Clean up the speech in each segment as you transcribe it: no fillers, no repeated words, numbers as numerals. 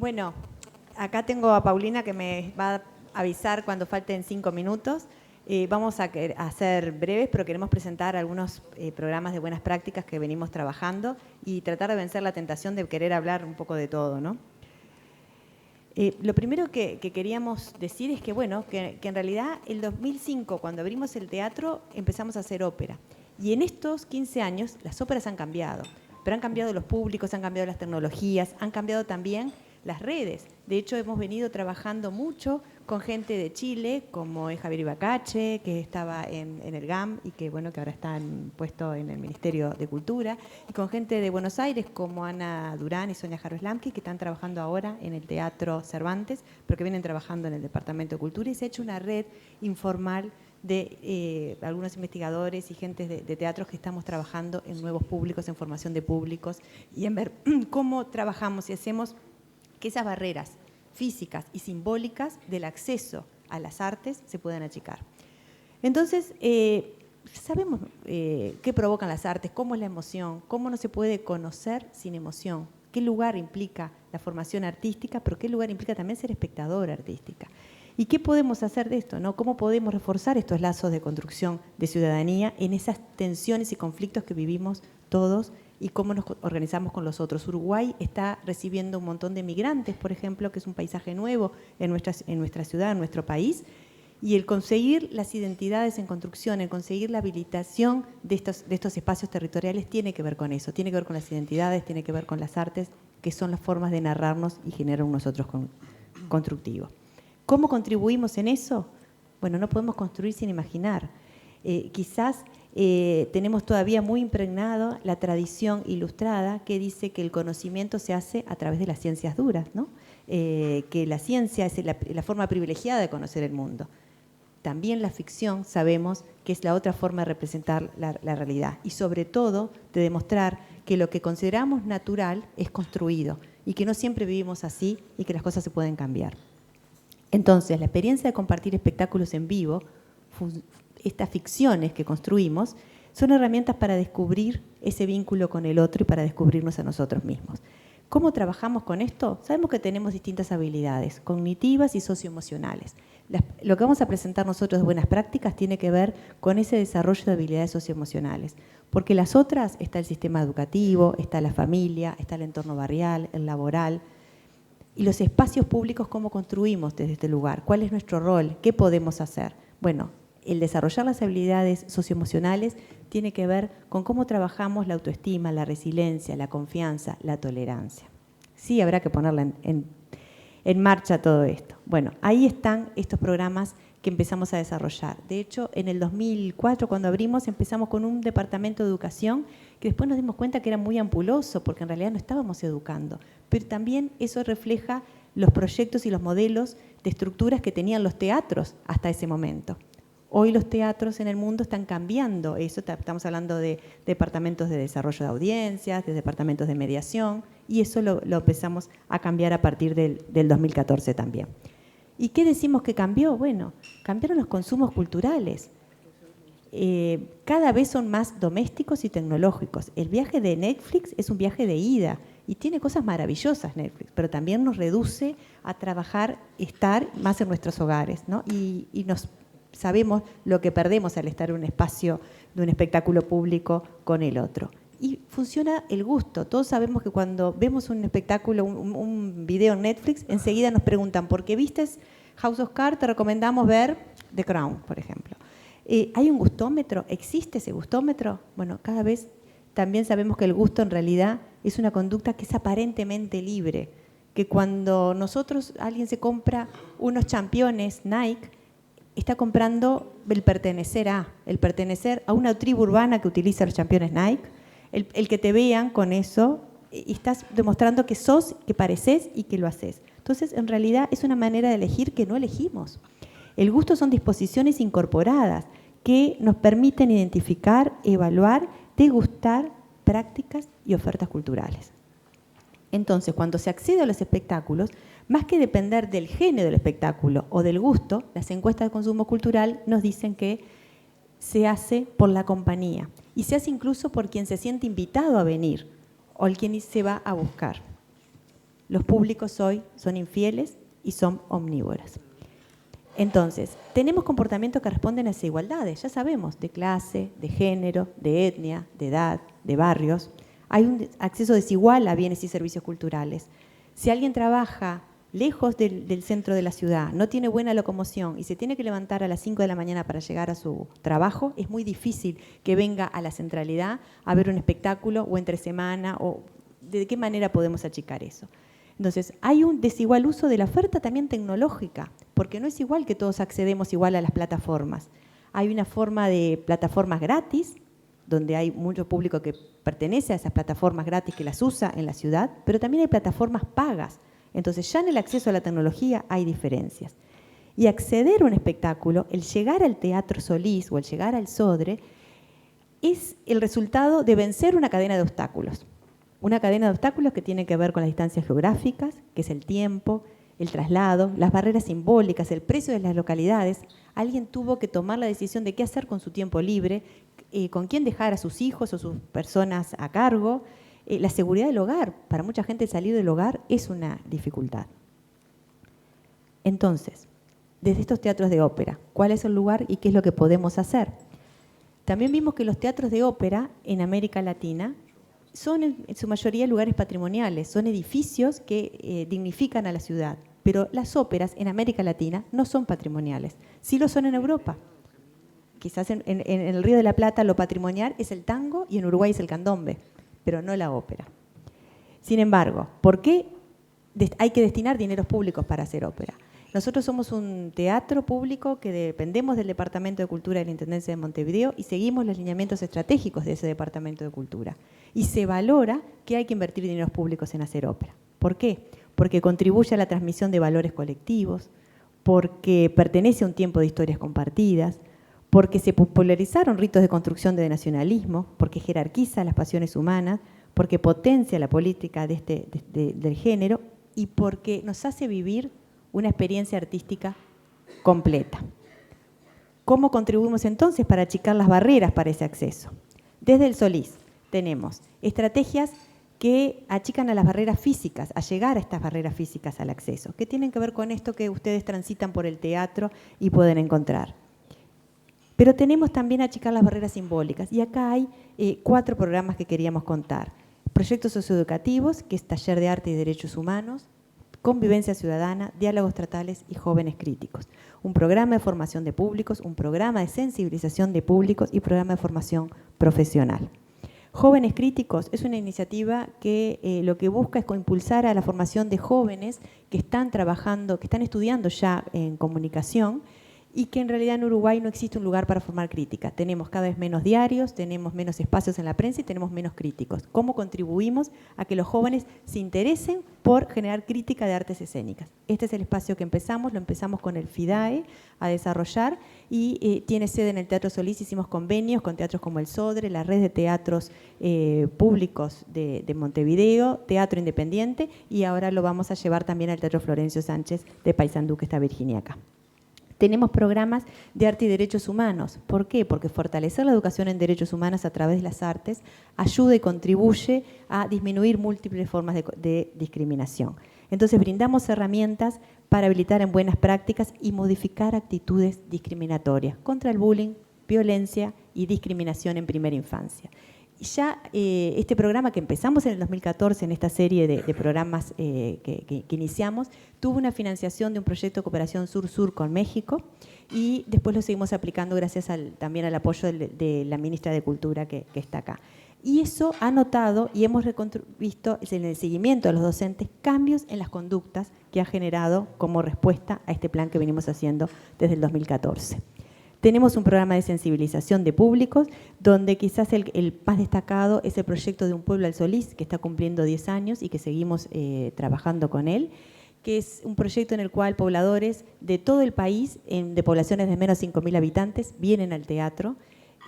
Bueno, acá tengo a Paulina que me va a avisar cuando falten 5 minutos. Vamos a ser breves, pero queremos presentar algunos programas de buenas prácticas que venimos trabajando y tratar de vencer la tentación de querer hablar un poco de todo, ¿no? Lo primero que queríamos decir es que, bueno, que en realidad el 2005, cuando abrimos el teatro, empezamos a hacer ópera. Y en estos 15 años las óperas han cambiado, pero han cambiado los públicos, han cambiado las tecnologías, han cambiado también las redes. De hecho, hemos venido trabajando mucho con gente de Chile, como es Javier Ibacache, que estaba en el GAM y que, bueno, que ahora está puesto en el Ministerio de Cultura, y con gente de Buenos Aires, como Ana Durán y Sonia Jaroslamki, que están trabajando ahora en el Teatro Cervantes, pero que vienen trabajando en el Departamento de Cultura, y se ha hecho una red informal de algunos investigadores y gente de teatros que estamos trabajando en nuevos públicos, en formación de públicos, y en ver cómo trabajamos y hacemos que esas barreras físicas y simbólicas del acceso a las artes se puedan achicar. Entonces, sabemos qué provocan las artes, cómo es la emoción, cómo no se puede conocer sin emoción, qué lugar implica la formación artística, pero qué lugar implica también ser espectador artística. ¿Y qué podemos hacer de esto, ¿no? ¿Cómo podemos reforzar estos lazos de construcción de ciudadanía en esas tensiones y conflictos que vivimos todos y cómo nos organizamos con los otros? Uruguay está recibiendo un montón de migrantes, por ejemplo, que es un paisaje nuevo en nuestra ciudad, en nuestro país, y el conseguir las identidades en construcción, el conseguir la habilitación de estos espacios territoriales tiene que ver con eso, tiene que ver con las identidades, tiene que ver con las artes, que son las formas de narrarnos y generar un nosotros constructivo. ¿Cómo contribuimos en eso? Bueno, no podemos construir sin imaginar. Quizás tenemos todavía muy impregnado la tradición ilustrada que dice que el conocimiento se hace a través de las ciencias duras, ¿no? Que la ciencia es la forma privilegiada de conocer el mundo. También la ficción sabemos que es la otra forma de representar la realidad y sobre todo de demostrar que lo que consideramos natural es construido y que no siempre vivimos así y que las cosas se pueden cambiar. Entonces, la experiencia de compartir espectáculos en vivo, estas ficciones que construimos, son herramientas para descubrir ese vínculo con el otro y para descubrirnos a nosotros mismos. ¿Cómo trabajamos con esto? Sabemos que tenemos distintas habilidades, cognitivas y socioemocionales. Lo que vamos a presentar nosotros de buenas prácticas tiene que ver con ese desarrollo de habilidades socioemocionales, porque las otras está el sistema educativo, está la familia, está el entorno barrial, el laboral, y los espacios públicos, ¿cómo construimos desde este lugar? ¿Cuál es nuestro rol? ¿Qué podemos hacer? Bueno, el desarrollar las habilidades socioemocionales tiene que ver con cómo trabajamos la autoestima, la resiliencia, la confianza, la tolerancia. Sí, habrá que ponerla en marcha todo esto. Bueno, ahí están estos programas que empezamos a desarrollar. De hecho, en el 2004, cuando abrimos, empezamos con un departamento de educación que después nos dimos cuenta que era muy ampuloso, porque en realidad no estábamos educando. Pero también eso refleja los proyectos y los modelos de estructuras que tenían los teatros hasta ese momento. Hoy los teatros en el mundo están cambiando eso, estamos hablando de departamentos de desarrollo de audiencias, de departamentos de mediación, y eso lo empezamos a cambiar a partir del 2014 también. ¿Y qué decimos que cambió? Bueno, cambiaron los consumos culturales. Cada vez son más domésticos y tecnológicos. El viaje de Netflix es un viaje de ida y tiene cosas maravillosas Netflix, pero también nos reduce a trabajar, estar más en nuestros hogares, ¿no? Y sabemos lo que perdemos al estar en un espacio de un espectáculo público con el otro. Y funciona el gusto. Todos sabemos que cuando vemos un espectáculo, un video en Netflix, enseguida nos preguntan, ¿por qué vistes House of Cards? Te recomendamos ver The Crown, por ejemplo. ¿Hay un gustómetro? ¿Existe ese gustómetro? Bueno, cada vez también sabemos que el gusto en realidad es una conducta que es aparentemente libre, que cuando alguien se compra unos championes Nike, está comprando el pertenecer a una tribu urbana que utiliza los championes Nike, el que te vean con eso, y estás demostrando que sos, que pareces y que lo haces. Entonces, en realidad es una manera de elegir que no elegimos. El gusto son disposiciones incorporadas que nos permiten identificar, evaluar, degustar prácticas y ofertas culturales. Entonces, cuando se accede a los espectáculos, más que depender del género del espectáculo o del gusto, las encuestas de consumo cultural nos dicen que se hace por la compañía y se hace incluso por quien se siente invitado a venir o el quien se va a buscar. Los públicos hoy son infieles y son omnívoros. Entonces, tenemos comportamientos que responden a desigualdades, ya sabemos, de clase, de género, de etnia, de edad, de barrios. Hay un acceso desigual a bienes y servicios culturales. Si alguien trabaja lejos del centro de la ciudad, no tiene buena locomoción y se tiene que levantar a las 5 de la mañana para llegar a su trabajo, es muy difícil que venga a la centralidad a ver un espectáculo o entre semana, o de qué manera podemos achicar eso. Entonces, hay un desigual uso de la oferta también tecnológica, porque no es igual que todos accedemos igual a las plataformas. Hay una forma de plataformas gratis, donde hay mucho público que pertenece a esas plataformas gratis que las usa en la ciudad, pero también hay plataformas pagas. Entonces, ya en el acceso a la tecnología hay diferencias. Y acceder a un espectáculo, el llegar al Teatro Solís o el llegar al Sodre, es el resultado de vencer una cadena de obstáculos. Una cadena de obstáculos que tiene que ver con las distancias geográficas, que es el tiempo, el traslado, las barreras simbólicas, el precio de las localidades. Alguien tuvo que tomar la decisión de qué hacer con su tiempo libre, con quién dejar a sus hijos o sus personas a cargo. La seguridad del hogar. Para mucha gente salir del hogar es una dificultad. Entonces, desde estos teatros de ópera, ¿cuál es el lugar y qué es lo que podemos hacer? También vimos que los teatros de ópera en América Latina son en su mayoría lugares patrimoniales, son edificios que dignifican a la ciudad, pero las óperas en América Latina no son patrimoniales, sí lo son en Europa. Quizás en el Río de la Plata lo patrimonial es el tango y en Uruguay es el candombe, pero no la ópera. Sin embargo, ¿por qué hay que destinar dineros públicos para hacer ópera? Nosotros somos un teatro público que dependemos del Departamento de Cultura de la Intendencia de Montevideo y seguimos los lineamientos estratégicos de ese Departamento de Cultura. Y se valora que hay que invertir dineros públicos en hacer ópera. ¿Por qué? Porque contribuye a la transmisión de valores colectivos, porque pertenece a un tiempo de historias compartidas, porque se popularizaron ritos de construcción de nacionalismo, porque jerarquiza las pasiones humanas, porque potencia la política del género y porque nos hace vivir una experiencia artística completa. ¿Cómo contribuimos entonces para achicar las barreras para ese acceso? Desde el Solís tenemos estrategias que achican a las barreras físicas, a llegar a estas barreras físicas al acceso, que tienen que ver con esto que ustedes transitan por el teatro y pueden encontrar. Pero tenemos también achicar las barreras simbólicas y acá hay 4 programas que queríamos contar. Proyectos socioeducativos, que es Taller de Arte y Derechos Humanos, Convivencia Ciudadana, Diálogos Tratales y Jóvenes Críticos. Un programa de formación de públicos, un programa de sensibilización de públicos y programa de formación profesional. Jóvenes Críticos es una iniciativa que lo que busca es impulsar a la formación de jóvenes que están trabajando, que están estudiando ya en comunicación y que en realidad en Uruguay no existe un lugar para formar crítica. Tenemos cada vez menos diarios, tenemos menos espacios en la prensa y tenemos menos críticos. ¿Cómo contribuimos a que los jóvenes se interesen por generar crítica de artes escénicas? Este es el espacio que empezamos, lo empezamos con el FIDAE a desarrollar y tiene sede en el Teatro Solís. Hicimos convenios con teatros como el Sodre, la red de teatros públicos de Montevideo, Teatro Independiente, y ahora lo vamos a llevar también al Teatro Florencio Sánchez de Paysandú, que está Virginia acá. Tenemos programas de arte y derechos humanos. ¿Por qué? Porque fortalecer la educación en derechos humanos a través de las artes ayuda y contribuye a disminuir múltiples formas de discriminación. Entonces, brindamos herramientas para habilitar en buenas prácticas y modificar actitudes discriminatorias contra el bullying, violencia y discriminación en primera infancia. Y ya este programa que empezamos en el 2014, en esta serie de programas que iniciamos, tuvo una financiación de un proyecto de cooperación sur-sur con México y después lo seguimos aplicando gracias también al apoyo de la ministra de Cultura que está acá. Y eso ha notado y hemos visto en el seguimiento de los docentes cambios en las conductas que ha generado como respuesta a este plan que venimos haciendo desde el 2014. Tenemos un programa de sensibilización de públicos, donde quizás el más destacado es el proyecto de Un Pueblo al Solís, que está cumpliendo 10 años y que seguimos trabajando con él, que es un proyecto en el cual pobladores de todo el país, de poblaciones de menos de 5.000 habitantes, vienen al teatro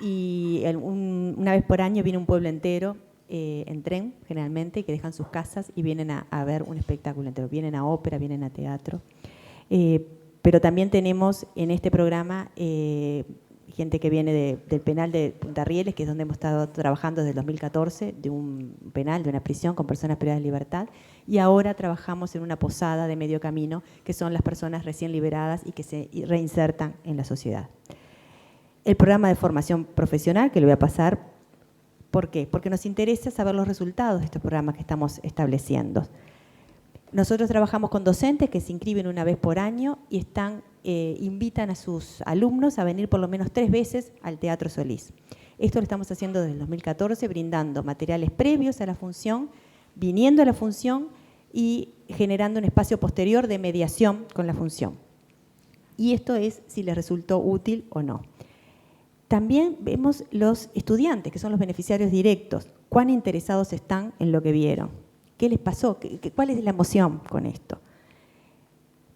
y una vez por año viene un pueblo entero en tren, generalmente, que dejan sus casas y vienen a ver un espectáculo entero. Vienen a ópera, vienen a teatro. Pero también tenemos en este programa gente que viene del penal de Punta Rieles, que es donde hemos estado trabajando desde el 2014, de un penal, de una prisión con personas privadas de libertad, y ahora trabajamos en una posada de medio camino, que son las personas recién liberadas y que se reinsertan en la sociedad. El programa de formación profesional, que le voy a pasar, ¿por qué? Porque nos interesa saber los resultados de estos programas que estamos estableciendo. Nosotros trabajamos con docentes que se inscriben una vez por año y invitan a sus alumnos a venir por lo menos 3 veces al Teatro Solís. Esto lo estamos haciendo desde el 2014, brindando materiales previos a la función, viniendo a la función y generando un espacio posterior de mediación con la función. Y esto es si les resultó útil o no. También vemos los estudiantes, que son los beneficiarios directos, cuán interesados están en lo que vieron. ¿Qué les pasó? ¿Cuál es la emoción con esto?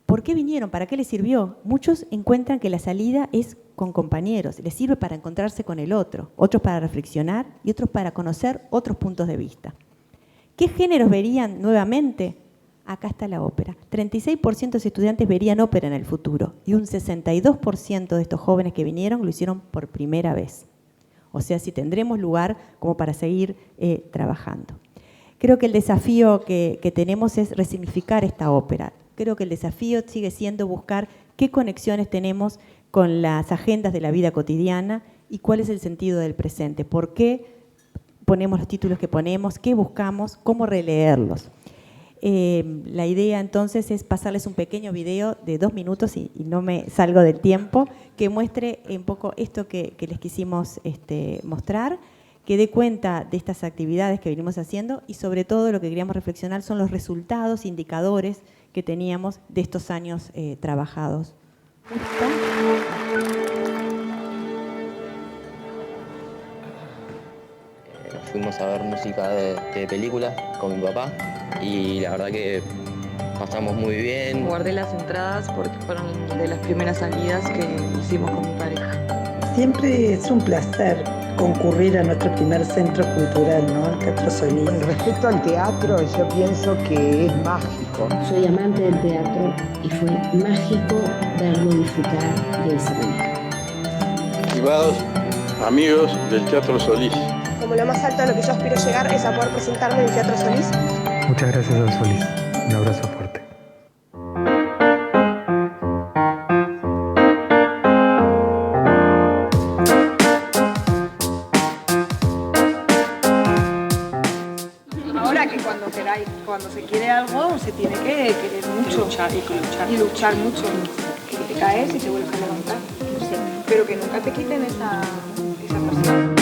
¿Por qué vinieron? ¿Para qué les sirvió? Muchos encuentran que la salida es con compañeros, les sirve para encontrarse con el otro, otros para reflexionar y otros para conocer otros puntos de vista. ¿Qué géneros verían nuevamente? Acá está la ópera. 36% de los estudiantes verían ópera en el futuro y un 62% de estos jóvenes que vinieron lo hicieron por primera vez. O sea, si tendremos lugar como para seguir trabajando. Creo que el desafío que tenemos es resignificar esta ópera. Creo que el desafío sigue siendo buscar qué conexiones tenemos con las agendas de la vida cotidiana y cuál es el sentido del presente. ¿Por qué ponemos los títulos que ponemos? ¿Qué buscamos? ¿Cómo releerlos? La idea entonces es pasarles un pequeño video de 2 minutos, y no me salgo del tiempo, que muestre un poco esto que les quisimos mostrar, que dé cuenta de estas actividades que venimos haciendo y sobre todo lo que queríamos reflexionar son los resultados, indicadores que teníamos de estos años trabajados. Fuimos a ver música de películas con mi papá y la verdad que pasamos muy bien. Guardé las entradas porque fueron de las primeras salidas que hicimos con mi pareja. Siempre es un placer concurrir a nuestro primer centro cultural, ¿no? El Teatro Solís. Con respecto al teatro, yo pienso que es mágico. Soy amante del teatro y fue mágico verlo disfrutar de esa manera. Estimados amigos del Teatro Solís. Como lo más alto a lo que yo aspiro llegar es a poder presentarme en el Teatro Solís. Muchas gracias al Solís. Un abrazo fuerte. Ahora que cuando se quiere algo, se tiene que querer mucho. Y luchar mucho. Que te caes y te vuelves a levantar. Pero que nunca te quiten esa pasión.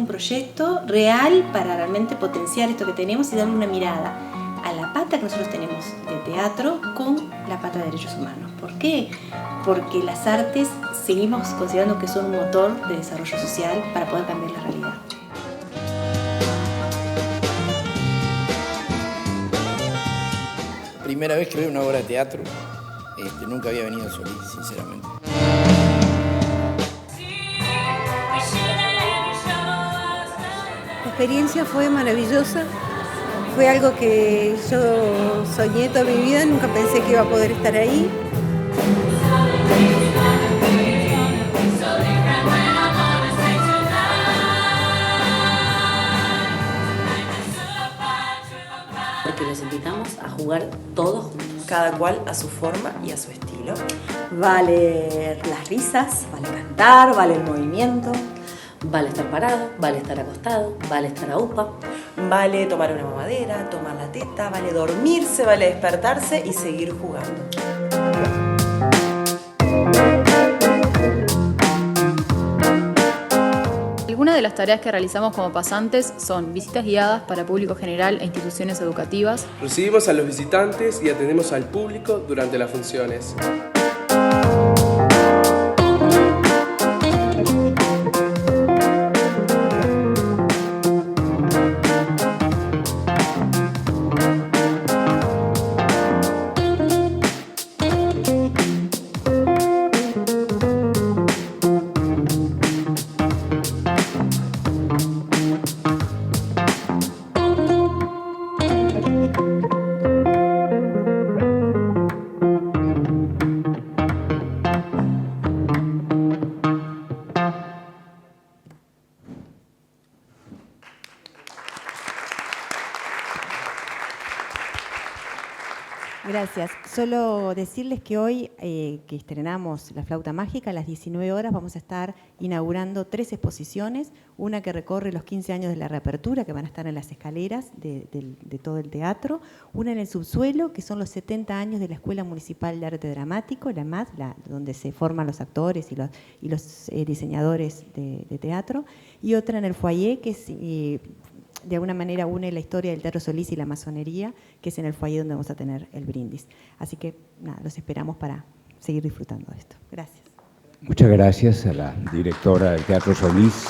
Proyecto real para realmente potenciar esto que tenemos y darle una mirada a la pata que nosotros tenemos de teatro con la pata de derechos humanos. ¿Por qué? Porque las artes seguimos considerando que son un motor de desarrollo social para poder cambiar la realidad. Primera vez que veo una obra de teatro, nunca había venido a Solís, sinceramente. La experiencia fue maravillosa, fue algo que yo soñé toda mi vida, nunca pensé que iba a poder estar ahí. Porque los invitamos a jugar todos juntos. Cada cual a su forma y a su estilo. Vale las risas, vale cantar, vale el movimiento. Vale estar parado, vale estar acostado, vale estar a UPA. Vale tomar una mamadera, tomar la teta, vale dormirse, vale despertarse y seguir jugando. Algunas de las tareas que realizamos como pasantes son visitas guiadas para público general e instituciones educativas. Recibimos a los visitantes y atendemos al público durante las funciones. Gracias. Solo decirles que hoy, que estrenamos La Flauta Mágica, a las 19 horas vamos a estar inaugurando 3 exposiciones. Una que recorre los 15 años de la reapertura, que van a estar en las escaleras de todo el teatro. Una en el subsuelo, que son los 70 años de la Escuela Municipal de Arte Dramático, la EMAD, donde se forman los actores y los diseñadores de teatro. Y otra en el foyer, que es... de alguna manera une la historia del Teatro Solís y la masonería, que es en el foyer donde vamos a tener el brindis. Así que nada, los esperamos para seguir disfrutando de esto. Gracias. Muchas gracias a la directora del Teatro Solís.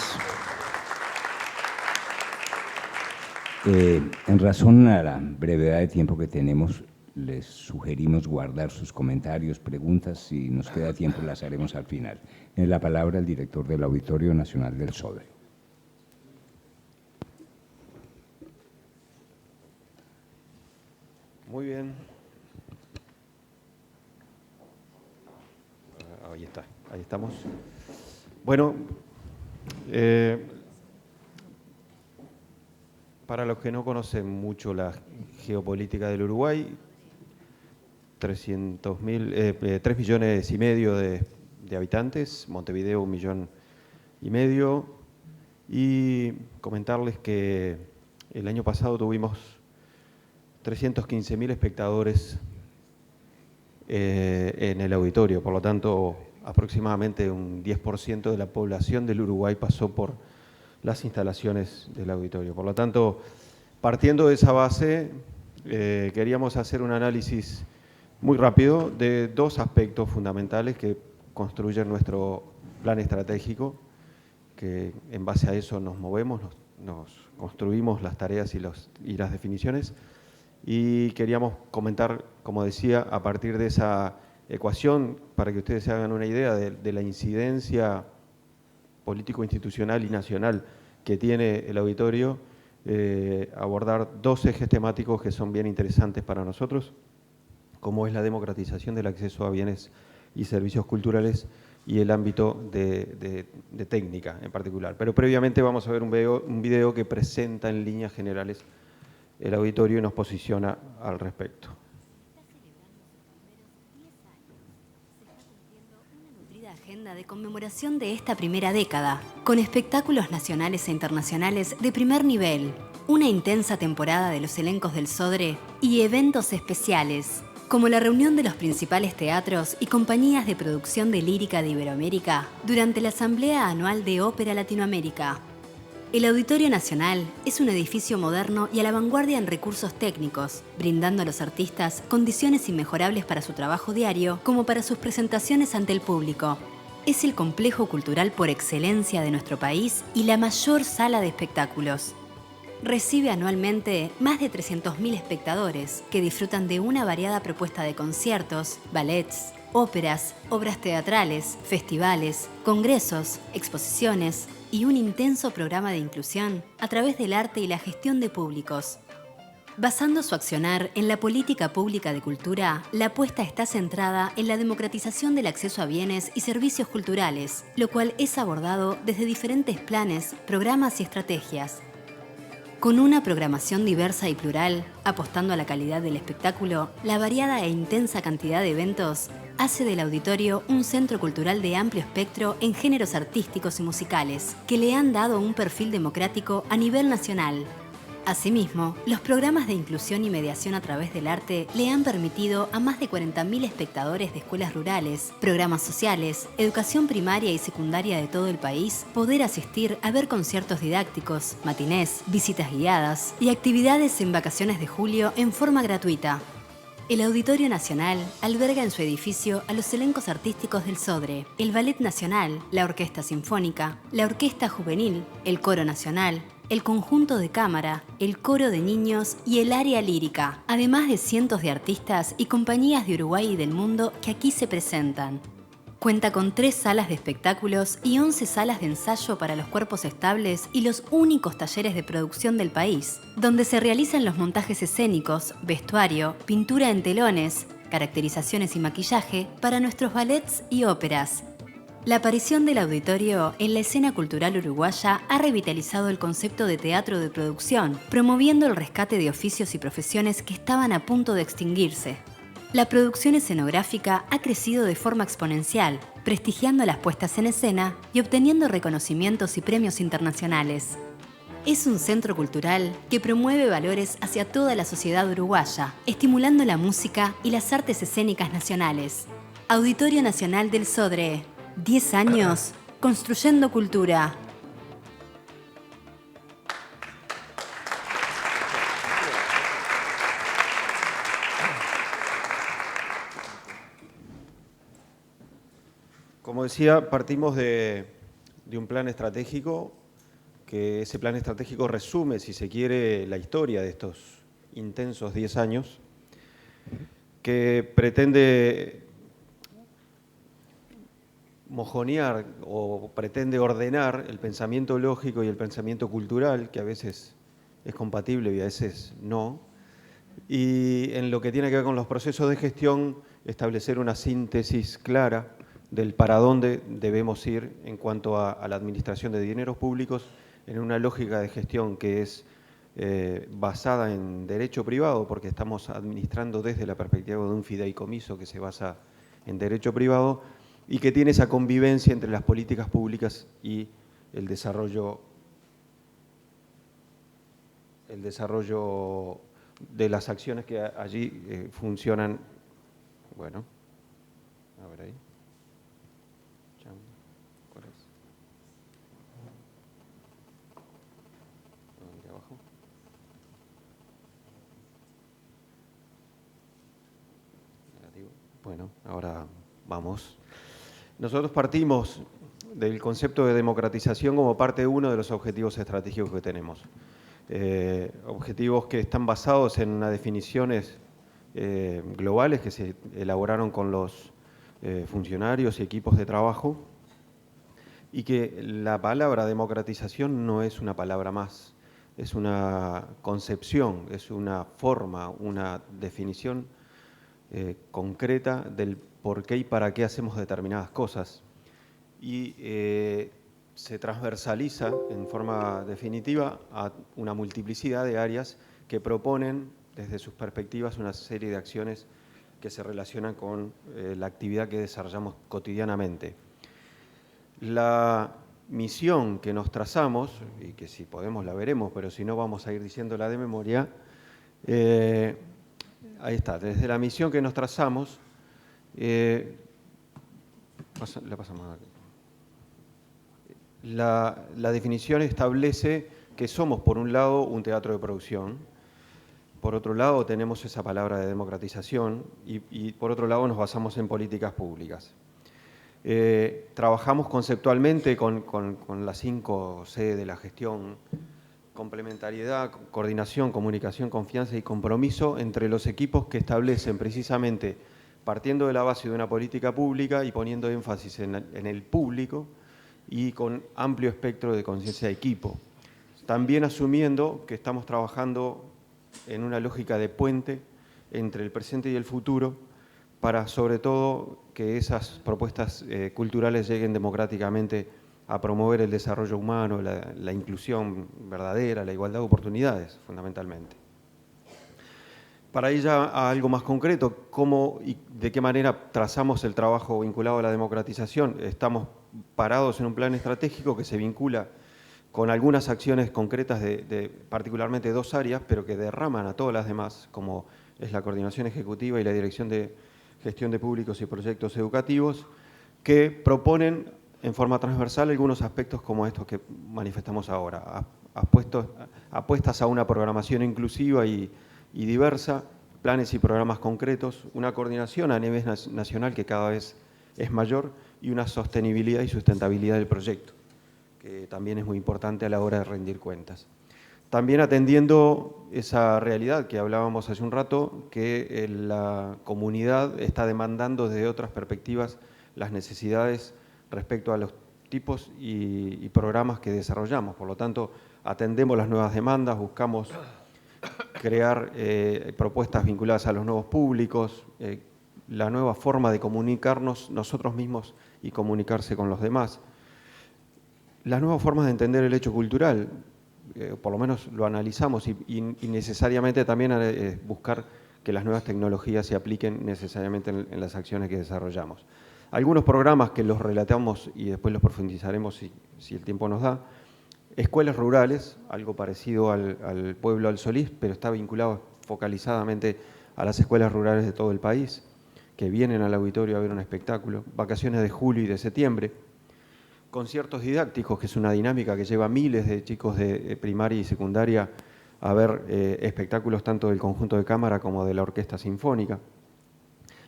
En razón a la brevedad de tiempo que tenemos, les sugerimos guardar sus comentarios, preguntas. Si nos queda tiempo, las haremos al final. Tiene la palabra el director del Auditorio Nacional del Sodre. Muy bien. Ahí está, ahí estamos. Bueno, para los que no conocen mucho la geopolítica del Uruguay, 3 millones y medio de habitantes, Montevideo 1,5 millones, y comentarles que el año pasado tuvimos 315.000 espectadores en el auditorio, por lo tanto aproximadamente un 10% de la población del Uruguay pasó por las instalaciones del auditorio. Por lo tanto, partiendo de esa base, queríamos hacer un análisis muy rápido de 2 aspectos fundamentales que construyen nuestro plan estratégico, que en base a eso nos movemos, nos construimos las tareas y las definiciones. Y queríamos comentar, como decía, a partir de esa ecuación, para que ustedes se hagan una idea de la incidencia político-institucional y nacional que tiene el auditorio, abordar 2 ejes temáticos que son bien interesantes para nosotros, como es la democratización del acceso a bienes y servicios culturales y el ámbito de técnica en particular. Pero previamente vamos a ver un video que presenta en líneas generales el auditorio y nos posiciona al respecto. Agenda de conmemoración de esta primera década, con espectáculos nacionales e internacionales de primer nivel, una intensa temporada de los elencos del Sodre y eventos especiales, como la reunión de los principales teatros y compañías de producción de lírica de Iberoamérica durante la Asamblea Anual de Ópera Latinoamérica. El Auditorio Nacional es un edificio moderno y a la vanguardia en recursos técnicos, brindando a los artistas condiciones inmejorables para su trabajo diario como para sus presentaciones ante el público. Es el complejo cultural por excelencia de nuestro país y la mayor sala de espectáculos. Recibe anualmente más de 300.000 espectadores que disfrutan de una variada propuesta de conciertos, ballets, óperas, obras teatrales, festivales, congresos, exposiciones y un intenso programa de inclusión a través del arte y la gestión de públicos. Basando su accionar en la política pública de cultura, la apuesta está centrada en la democratización del acceso a bienes y servicios culturales, lo cual es abordado desde diferentes planes, programas y estrategias. Con una programación diversa y plural, apostando a la calidad del espectáculo, la variada e intensa cantidad de eventos hace del auditorio un centro cultural de amplio espectro en géneros artísticos y musicales, que le han dado un perfil democrático a nivel nacional. Asimismo, los programas de inclusión y mediación a través del arte le han permitido a más de 40.000 espectadores de escuelas rurales, programas sociales, educación primaria y secundaria de todo el país poder asistir a ver conciertos didácticos, matinés, visitas guiadas y actividades en vacaciones de julio en forma gratuita. El Auditorio Nacional alberga en su edificio a los elencos artísticos del Sodre, el Ballet Nacional, la Orquesta Sinfónica, la Orquesta Juvenil, el Coro Nacional, el Conjunto de Cámara, el Coro de Niños y el Área Lírica, además de cientos de artistas y compañías de Uruguay y del mundo que aquí se presentan. Cuenta con 3 salas de espectáculos y 11 salas de ensayo para los cuerpos estables y los únicos talleres de producción del país, donde se realizan los montajes escénicos, vestuario, pintura en telones, caracterizaciones y maquillaje para nuestros ballets y óperas. La aparición del auditorio en la escena cultural uruguaya ha revitalizado el concepto de teatro de producción, promoviendo el rescate de oficios y profesiones que estaban a punto de extinguirse. La producción escenográfica ha crecido de forma exponencial, prestigiando las puestas en escena y obteniendo reconocimientos y premios internacionales. Es un centro cultural que promueve valores hacia toda la sociedad uruguaya, estimulando la música y las artes escénicas nacionales. Auditorio Nacional del Sodre. 10 años construyendo cultura. Como decía, partimos de un plan estratégico, que ese plan estratégico resume, si se quiere, la historia de estos intensos 10 años, que pretende mojonear o pretende ordenar el pensamiento lógico y el pensamiento cultural, que a veces es compatible y a veces no, y en lo que tiene que ver con los procesos de gestión, establecer una síntesis clara del para dónde debemos ir en cuanto a la administración de dineros públicos en una lógica de gestión que es basada en derecho privado, porque estamos administrando desde la perspectiva de un fideicomiso que se basa en derecho privado y que tiene esa convivencia entre las políticas públicas y el desarrollo de las acciones que allí funcionan. Bueno, a ver ahí. ¿Cuál es? Aquí abajo. Negativo. Bueno, ahora vamos. Nosotros partimos del concepto de democratización como parte uno de los objetivos estratégicos que tenemos. Objetivos que están basados en unas definiciones globales que se elaboraron con los funcionarios y equipos de trabajo, y que la palabra democratización no es una palabra más, es una concepción, es una forma, una definición concreta del por qué y para qué hacemos determinadas cosas. Y se transversaliza en forma definitiva a una multiplicidad de áreas que proponen desde sus perspectivas una serie de acciones que se relacionan con la actividad que desarrollamos cotidianamente. La misión que nos trazamos, y que si podemos la veremos, pero si no vamos a ir diciéndola de memoria, ahí está, desde la misión que nos trazamos, la pasamos aquí. La definición establece que somos, por un lado, un teatro de producción, por otro lado tenemos esa palabra de democratización y por otro lado nos basamos en políticas públicas. Trabajamos conceptualmente con las 5 C de la gestión: complementariedad, coordinación, comunicación, confianza y compromiso entre los equipos que establecen precisamente, partiendo de la base de una política pública y poniendo énfasis en el público y con amplio espectro de conciencia de equipo. También asumiendo que estamos trabajando en una lógica de puente entre el presente y el futuro para, sobre todo, que esas propuestas culturales lleguen democráticamente a promover el desarrollo humano, la inclusión verdadera, la igualdad de oportunidades, fundamentalmente. Para ir ya a algo más concreto, ¿cómo y de qué manera trazamos el trabajo vinculado a la democratización? Estamos parados en un plan estratégico que se vincula con algunas acciones concretas de particularmente 2 áreas, pero que derraman a todas las demás, como es la coordinación ejecutiva y la dirección de gestión de públicos y proyectos educativos, que proponen en forma transversal algunos aspectos como estos que manifestamos ahora, apuestas a una programación inclusiva y diversa, planes y programas concretos, una coordinación a nivel nacional que cada vez es mayor y una sostenibilidad y sustentabilidad del proyecto, que también es muy importante a la hora de rendir cuentas. También atendiendo esa realidad que hablábamos hace un rato, que la comunidad está demandando desde otras perspectivas las necesidades respecto a los tipos y programas que desarrollamos. Por lo tanto, atendemos las nuevas demandas, buscamos crear propuestas vinculadas a los nuevos públicos, la nueva forma de comunicarnos nosotros mismos y comunicarse con los demás. Las nuevas formas de entender el hecho cultural, por lo menos lo analizamos, y necesariamente también buscar que las nuevas tecnologías se apliquen necesariamente en las acciones que desarrollamos. Algunos programas que los relatamos y después los profundizaremos si el tiempo nos da. Escuelas rurales, algo parecido al pueblo al Solís, pero está vinculado focalizadamente a las escuelas rurales de todo el país, que vienen al auditorio a ver un espectáculo. Vacaciones de julio y de septiembre. Conciertos didácticos, que es una dinámica que lleva miles de chicos de primaria y secundaria a ver espectáculos tanto del conjunto de cámara como de la orquesta sinfónica.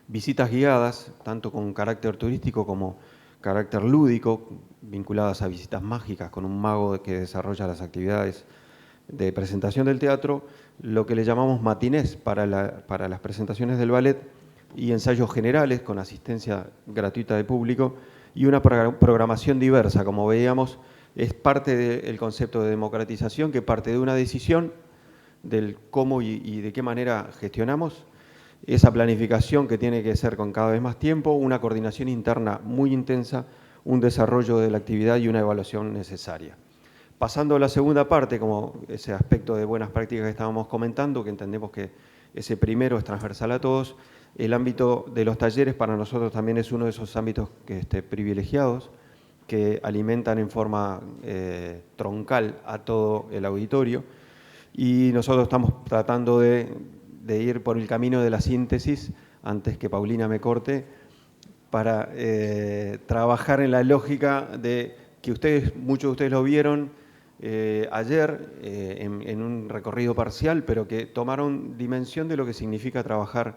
Visitas guiadas, tanto con carácter turístico como carácter lúdico, vinculadas a visitas mágicas con un mago que desarrolla las actividades de presentación del teatro, lo que le llamamos matinés para las presentaciones del ballet, y ensayos generales con asistencia gratuita de público y una programación diversa. Como veíamos, es parte del concepto de democratización, que parte de una decisión del cómo y de qué manera gestionamos esa planificación, que tiene que ser con cada vez más tiempo, una coordinación interna muy intensa, un desarrollo de la actividad y una evaluación necesaria. Pasando a la segunda parte, como ese aspecto de buenas prácticas que estábamos comentando, que entendemos que ese primero es transversal a todos, el ámbito de los talleres para nosotros también es uno de esos ámbitos privilegiados, que alimentan en forma troncal a todo el auditorio, y nosotros estamos tratando de ir por el camino de la síntesis, antes que Paulina me corte, para trabajar en la lógica de que muchos de ustedes lo vieron ayer en un recorrido parcial, pero que tomaron dimensión de lo que significa trabajar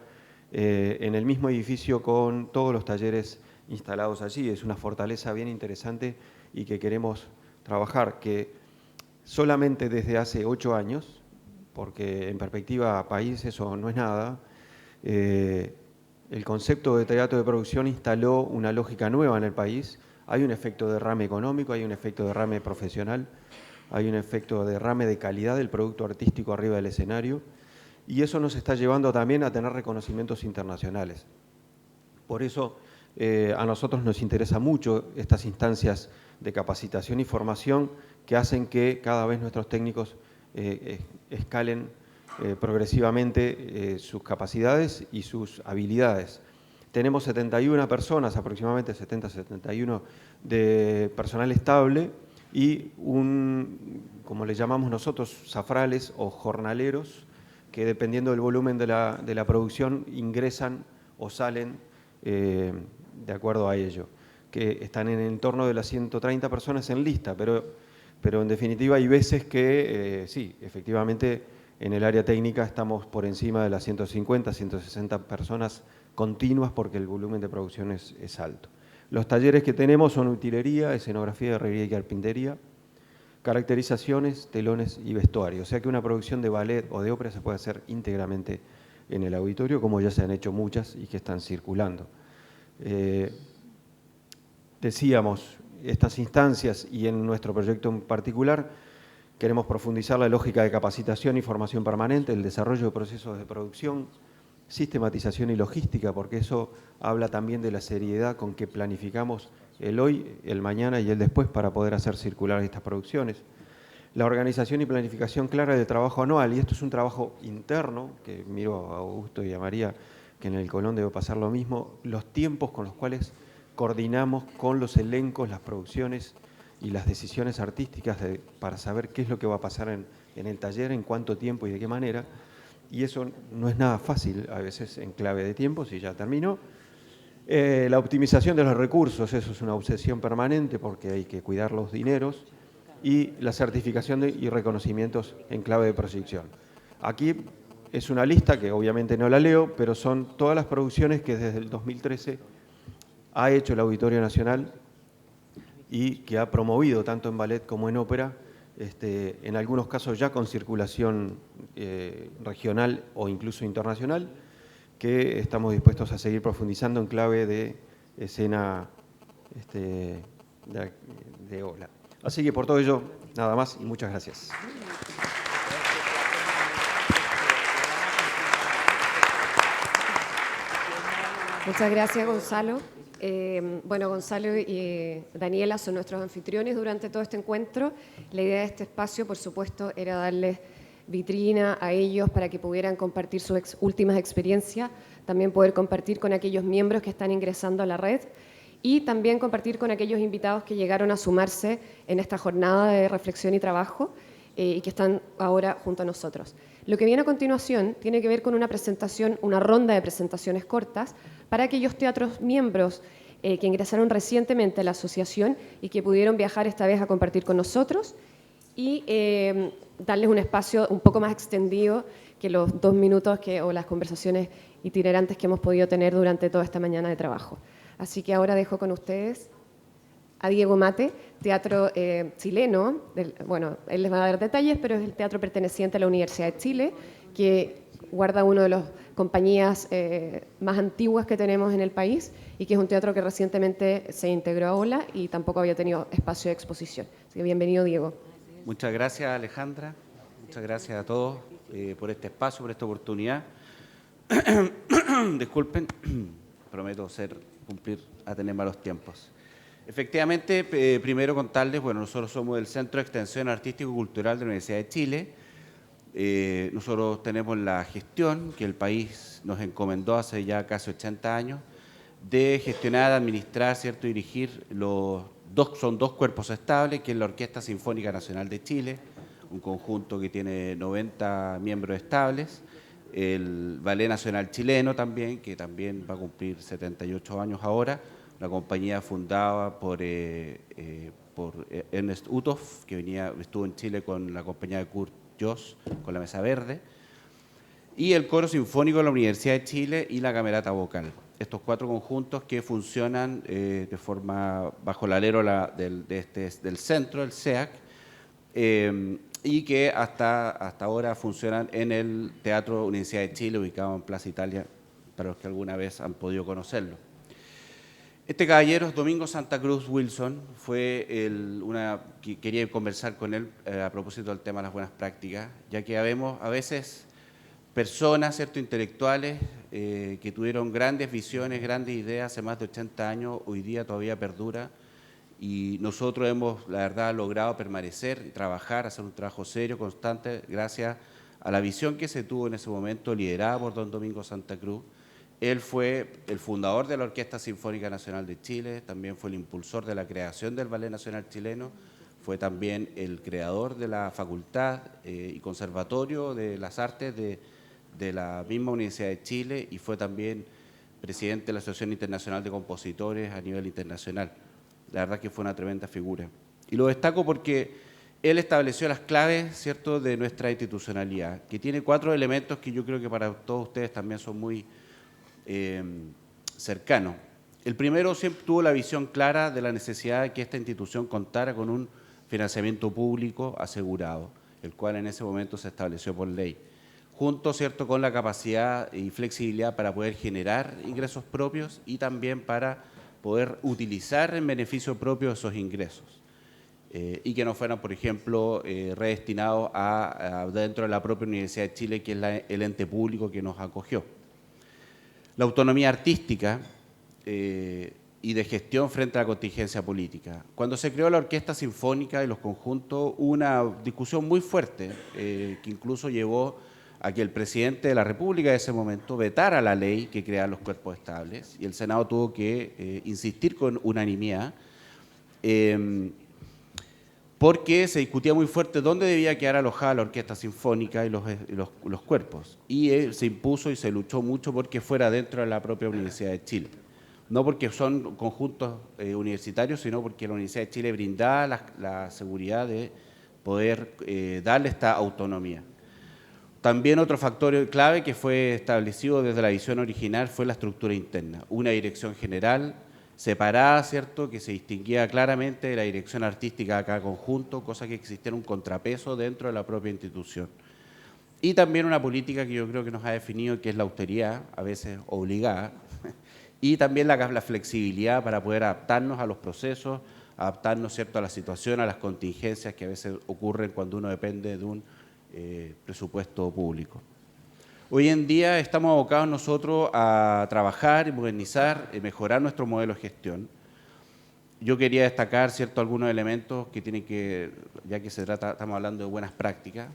en el mismo edificio con todos los talleres instalados allí. Es una fortaleza bien interesante y que queremos trabajar, que solamente desde hace 8 años, porque en perspectiva país eso no es nada, el concepto de teatro de producción instaló una lógica nueva en el país. Hay un efecto derrame económico, hay un efecto derrame profesional, hay un efecto derrame de calidad del producto artístico arriba del escenario, y eso nos está llevando también a tener reconocimientos internacionales. Por eso a nosotros nos interesa mucho estas instancias de capacitación y formación que hacen que cada vez nuestros técnicos escalen progresivamente sus capacidades y sus habilidades. Tenemos 71 personas, aproximadamente 70-71 de personal estable, y como le llamamos nosotros, zafrales o jornaleros, que dependiendo del volumen de la producción ingresan o salen de acuerdo a ello, que están en el entorno de las 130 personas en lista, pero en definitiva hay veces que sí, efectivamente en el área técnica estamos por encima de las 150, 160 personas continuas, porque el volumen de producción es alto. Los talleres que tenemos son utilería, escenografía, herrería y carpintería, caracterizaciones, telones y vestuario. O sea que una producción de ballet o de ópera se puede hacer íntegramente en el auditorio, como ya se han hecho muchas y que están circulando. Decíamos, estas instancias y en nuestro proyecto en particular, queremos profundizar la lógica de capacitación y formación permanente, el desarrollo de procesos de producción, sistematización y logística, porque eso habla también de la seriedad con que planificamos el hoy, el mañana y el después para poder hacer circular estas producciones. La organización y planificación clara del trabajo anual, y esto es un trabajo interno, que miro a Augusto y a María, que en el Colón debe pasar lo mismo, los tiempos con los cuales coordinamos con los elencos, las producciones y las decisiones artísticas para saber qué es lo que va a pasar en el taller, en cuánto tiempo y de qué manera. Y eso no es nada fácil, a veces en clave de tiempo, si ya terminó. La optimización de los recursos, eso es una obsesión permanente porque hay que cuidar los dineros, y la certificación y reconocimientos en clave de proyección. Aquí es una lista que obviamente no la leo, pero son todas las producciones que desde el 2013 ha hecho el Auditorio Nacional y que ha promovido tanto en ballet como en ópera, en algunos casos ya con circulación regional o incluso internacional, que estamos dispuestos a seguir profundizando en clave de escena de ola. Así que por todo ello, nada más y muchas gracias. Muchas gracias, Gonzalo. Bueno, Gonzalo y Daniela son nuestros anfitriones durante todo este encuentro. La idea de este espacio, por supuesto, era darles vitrina a ellos para que pudieran compartir sus últimas experiencias, también poder compartir con aquellos miembros que están ingresando a la red y también compartir con aquellos invitados que llegaron a sumarse en esta jornada de reflexión y trabajo y que están ahora junto a nosotros. Lo que viene a continuación tiene que ver con una presentación, una ronda de presentaciones cortas para aquellos teatros miembros que ingresaron recientemente a la asociación y que pudieron viajar esta vez a compartir con nosotros y darles un espacio un poco más extendido que los 2 minutos o las conversaciones itinerantes que hemos podido tener durante toda esta mañana de trabajo. Así que ahora dejo con ustedes a Diego Mate, teatro chileno. Bueno, él les va a dar detalles, pero es el teatro perteneciente a la Universidad de Chile, que guarda una de las compañías más antiguas que tenemos en el país y que es un teatro que recientemente se integró a OLA y tampoco había tenido espacio de exposición. Así que bienvenido, Diego. Muchas gracias, Alejandra. Muchas gracias a todos por este espacio, por esta oportunidad. Disculpen, prometo cumplir, atenerme a los tiempos. Efectivamente, primero contarles, bueno, nosotros somos el Centro de Extensión Artístico y Cultural de la Universidad de Chile. Nosotros tenemos la gestión que el país nos encomendó hace ya casi 80 años de gestionar, administrar, ¿cierto?, y dirigir son 2 cuerpos estables, que es la Orquesta Sinfónica Nacional de Chile, un conjunto que tiene 90 miembros estables, el Ballet Nacional Chileno también, que también va a cumplir 78 años ahora, una compañía fundada por Ernest Uthoff, que estuvo en Chile con la compañía de Kurt Joss, con la Mesa Verde, y el Coro Sinfónico de la Universidad de Chile y la Camerata Vocal. Estos 4 conjuntos que funcionan de forma bajo el alero del centro, el SEAC, y que hasta ahora funcionan en el Teatro Universidad de Chile, ubicado en Plaza Italia, para los que alguna vez han podido conocerlo. Este caballero es Domingo Santa Cruz Wilson, quería conversar con él a propósito del tema de las buenas prácticas, ya que vemos a veces personas, ¿cierto?, intelectuales que tuvieron grandes visiones, grandes ideas hace más de 80 años, hoy día todavía perdura, y nosotros hemos, la verdad, logrado permanecer, trabajar, hacer un trabajo serio, constante, gracias a la visión que se tuvo en ese momento, liderada por don Domingo Santa Cruz. Él fue el fundador de la Orquesta Sinfónica Nacional de Chile, también fue el impulsor de la creación del Ballet Nacional Chileno, fue también el creador de la Facultad y Conservatorio de las Artes de la misma Universidad de Chile y fue también presidente de la Asociación Internacional de Compositores a nivel internacional. La verdad que fue una tremenda figura. Y lo destaco porque él estableció las claves, ¿cierto?, de nuestra institucionalidad, que tiene 4 elementos que yo creo que para todos ustedes también son muy cercanos. El primero, siempre tuvo la visión clara de la necesidad de que esta institución contara con un financiamiento público asegurado, el cual en ese momento se estableció por ley, junto, ¿cierto?, con la capacidad y flexibilidad para poder generar ingresos propios y también para poder utilizar en beneficio propio esos ingresos y que no fueran, por ejemplo, redestinados dentro de la propia Universidad de Chile, que es el ente público que nos acogió. La autonomía artística y de gestión frente a la contingencia política. Cuando se creó la Orquesta Sinfónica y los conjuntos, hubo una discusión muy fuerte que incluso llevó a que el presidente de la República de ese momento vetara la ley que creaba los cuerpos estables y el Senado tuvo que insistir con unanimidad porque se discutía muy fuerte dónde debía quedar alojada la Orquesta Sinfónica y los cuerpos. Y se impuso y se luchó mucho porque fuera dentro de la propia Universidad de Chile. No porque son conjuntos universitarios, sino porque la Universidad de Chile brindaba la seguridad de poder darle esta autonomía. También otro factor clave que fue establecido desde la visión original fue la estructura interna. Una dirección general separada, ¿cierto?, que se distinguía claramente de la dirección artística de cada conjunto, cosa que existiera un contrapeso dentro de la propia institución. Y también una política que yo creo que nos ha definido, que es la austeridad, a veces obligada, y también la flexibilidad para poder adaptarnos a los procesos, adaptarnos, ¿cierto?, a la situación, a las contingencias que a veces ocurren cuando uno depende de un presupuesto público. Hoy en día estamos abocados nosotros a trabajar y modernizar y mejorar nuestro modelo de gestión. Yo quería destacar, ¿cierto?, algunos elementos que tienen que, ya que estamos hablando de buenas prácticas.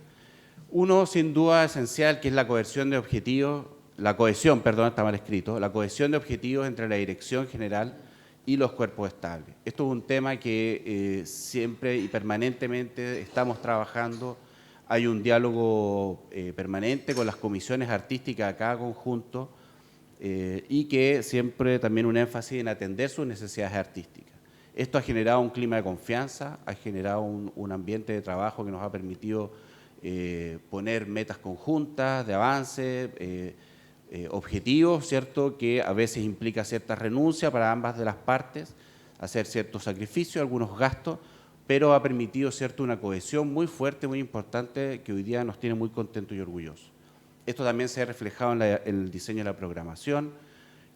Uno, sin duda, esencial, que es la cohesión de objetivos, la cohesión de objetivos entre la dirección general y los cuerpos estables. Esto es un tema que siempre y permanentemente estamos trabajando. Hay un diálogo permanente con las comisiones artísticas de cada conjunto y que siempre también un énfasis en atender sus necesidades artísticas. Esto ha generado un clima de confianza, ha generado un ambiente de trabajo que nos ha permitido poner metas conjuntas de avance, objetivos, ¿cierto?, que a veces implica cierta renuncia para ambas de las partes, hacer ciertos sacrificios, algunos gastos, pero ha permitido, ¿cierto?, una cohesión muy fuerte, muy importante, que hoy día nos tiene muy contentos y orgullosos. Esto también se ha reflejado en el diseño de la programación,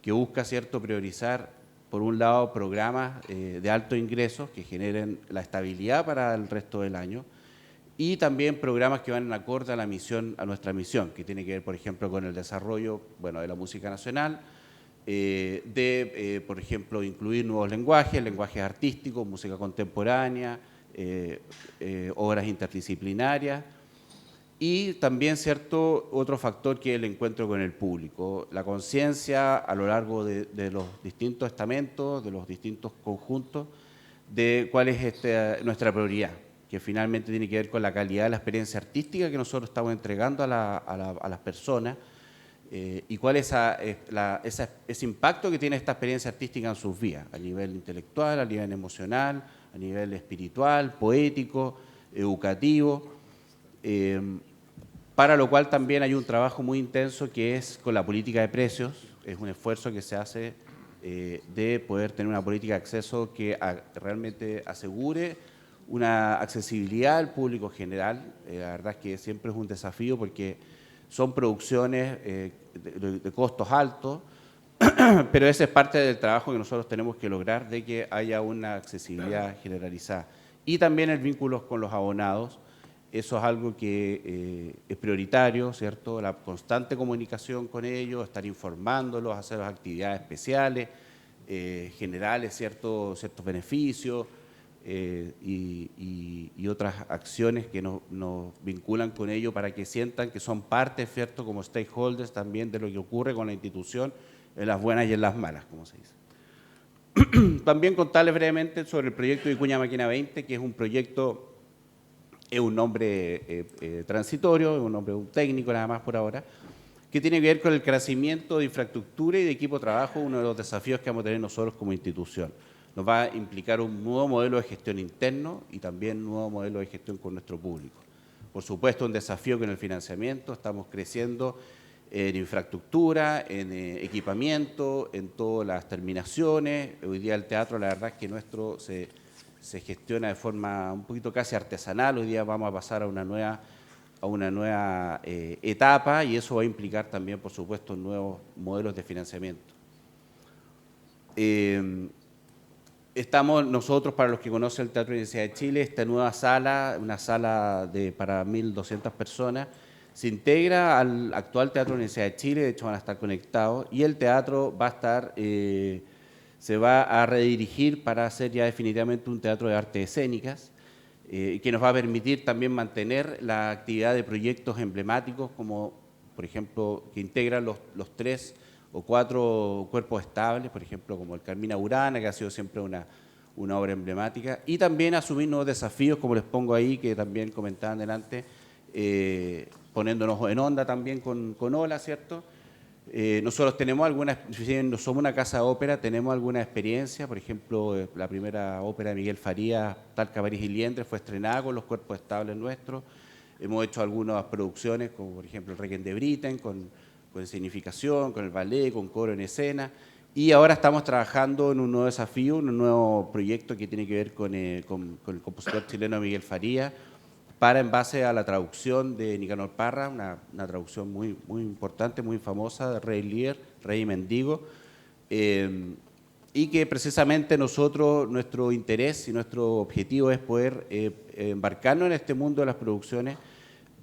que busca, ¿cierto?, priorizar, por un lado, programas de alto ingreso que generen la estabilidad para el resto del año, y también programas que van en acorde a la misión, a nuestra misión, que tiene que ver, por ejemplo, con el desarrollo, bueno, de la música nacional, por ejemplo, incluir nuevos lenguajes artísticos, música contemporánea, obras interdisciplinarias, y también, ¿cierto?, otro factor que es el encuentro con el público, la conciencia a lo largo de los distintos estamentos, de los distintos conjuntos, de cuál es nuestra prioridad, que finalmente tiene que ver con la calidad de la experiencia artística que nosotros estamos entregando a las personas y cuál es ese impacto que tiene esta experiencia artística en sus vidas, a nivel intelectual, a nivel emocional, a nivel espiritual, poético, educativo, para lo cual también hay un trabajo muy intenso que es con la política de precios, es un esfuerzo que se hace de poder tener una política de acceso que realmente asegure una accesibilidad al público general. La verdad es que siempre es un desafío porque son producciones de costos altos, pero ese es parte del trabajo que nosotros tenemos que lograr, de que haya una accesibilidad generalizada. Y también el vínculo con los abonados, eso es algo que es prioritario, ¿cierto? La constante comunicación con ellos, estar informándolos, hacer las actividades especiales, generales, ciertos beneficios, y otras acciones que nos vinculan con ello para que sientan que son parte, ¿cierto?, como stakeholders también de lo que ocurre con la institución en las buenas y en las malas, como se dice. También contarles brevemente sobre el proyecto Vicuña Maquina 20, que es un proyecto, es un nombre transitorio, es un nombre técnico nada más por ahora, que tiene que ver con el crecimiento de infraestructura y de equipo de trabajo, uno de los desafíos que vamos a tener nosotros como institución. Nos va a implicar un nuevo modelo de gestión interno y también un nuevo modelo de gestión con nuestro público. Por supuesto, un desafío con el financiamiento, estamos creciendo en infraestructura, en equipamiento, en todas las terminaciones. Hoy día el teatro, la verdad es que nuestro se gestiona de forma un poquito casi artesanal. Hoy día vamos a pasar a una nueva etapa y eso va a implicar también, por supuesto, nuevos modelos de financiamiento. Estamos nosotros, para los que conocen el Teatro Universidad de Chile, esta nueva sala, una sala para 1.200 personas, se integra al actual Teatro Universidad de Chile, de hecho van a estar conectados, y el teatro va a estar, se va a redirigir para hacer ya definitivamente un teatro de artes escénicas, que nos va a permitir también mantener la actividad de proyectos emblemáticos, como por ejemplo, que integran los 3 o 4 cuerpos estables, por ejemplo, como el Carmina Burana, que ha sido siempre una obra emblemática, y también asumir nuevos desafíos, como les pongo ahí, que también comentaban delante, poniéndonos en onda también con Ola, ¿cierto? Nosotros tenemos no somos una casa de ópera, tenemos alguna experiencia, por ejemplo, la primera ópera de Miguel Farías, Talca, París y Liendres, fue estrenada con los cuerpos estables nuestros. Hemos hecho algunas producciones, como por ejemplo el Requiem de Britten, con escenificación, con el ballet, con coro en escena, y ahora estamos trabajando en un nuevo desafío, un nuevo proyecto que tiene que ver con el compositor chileno Miguel Farías, en base a la traducción de Nicanor Parra, una traducción muy importante, muy famosa, de Rey Lear, Rey y Mendigo, y que precisamente nuestro interés y nuestro objetivo es poder embarcarnos en este mundo de las producciones,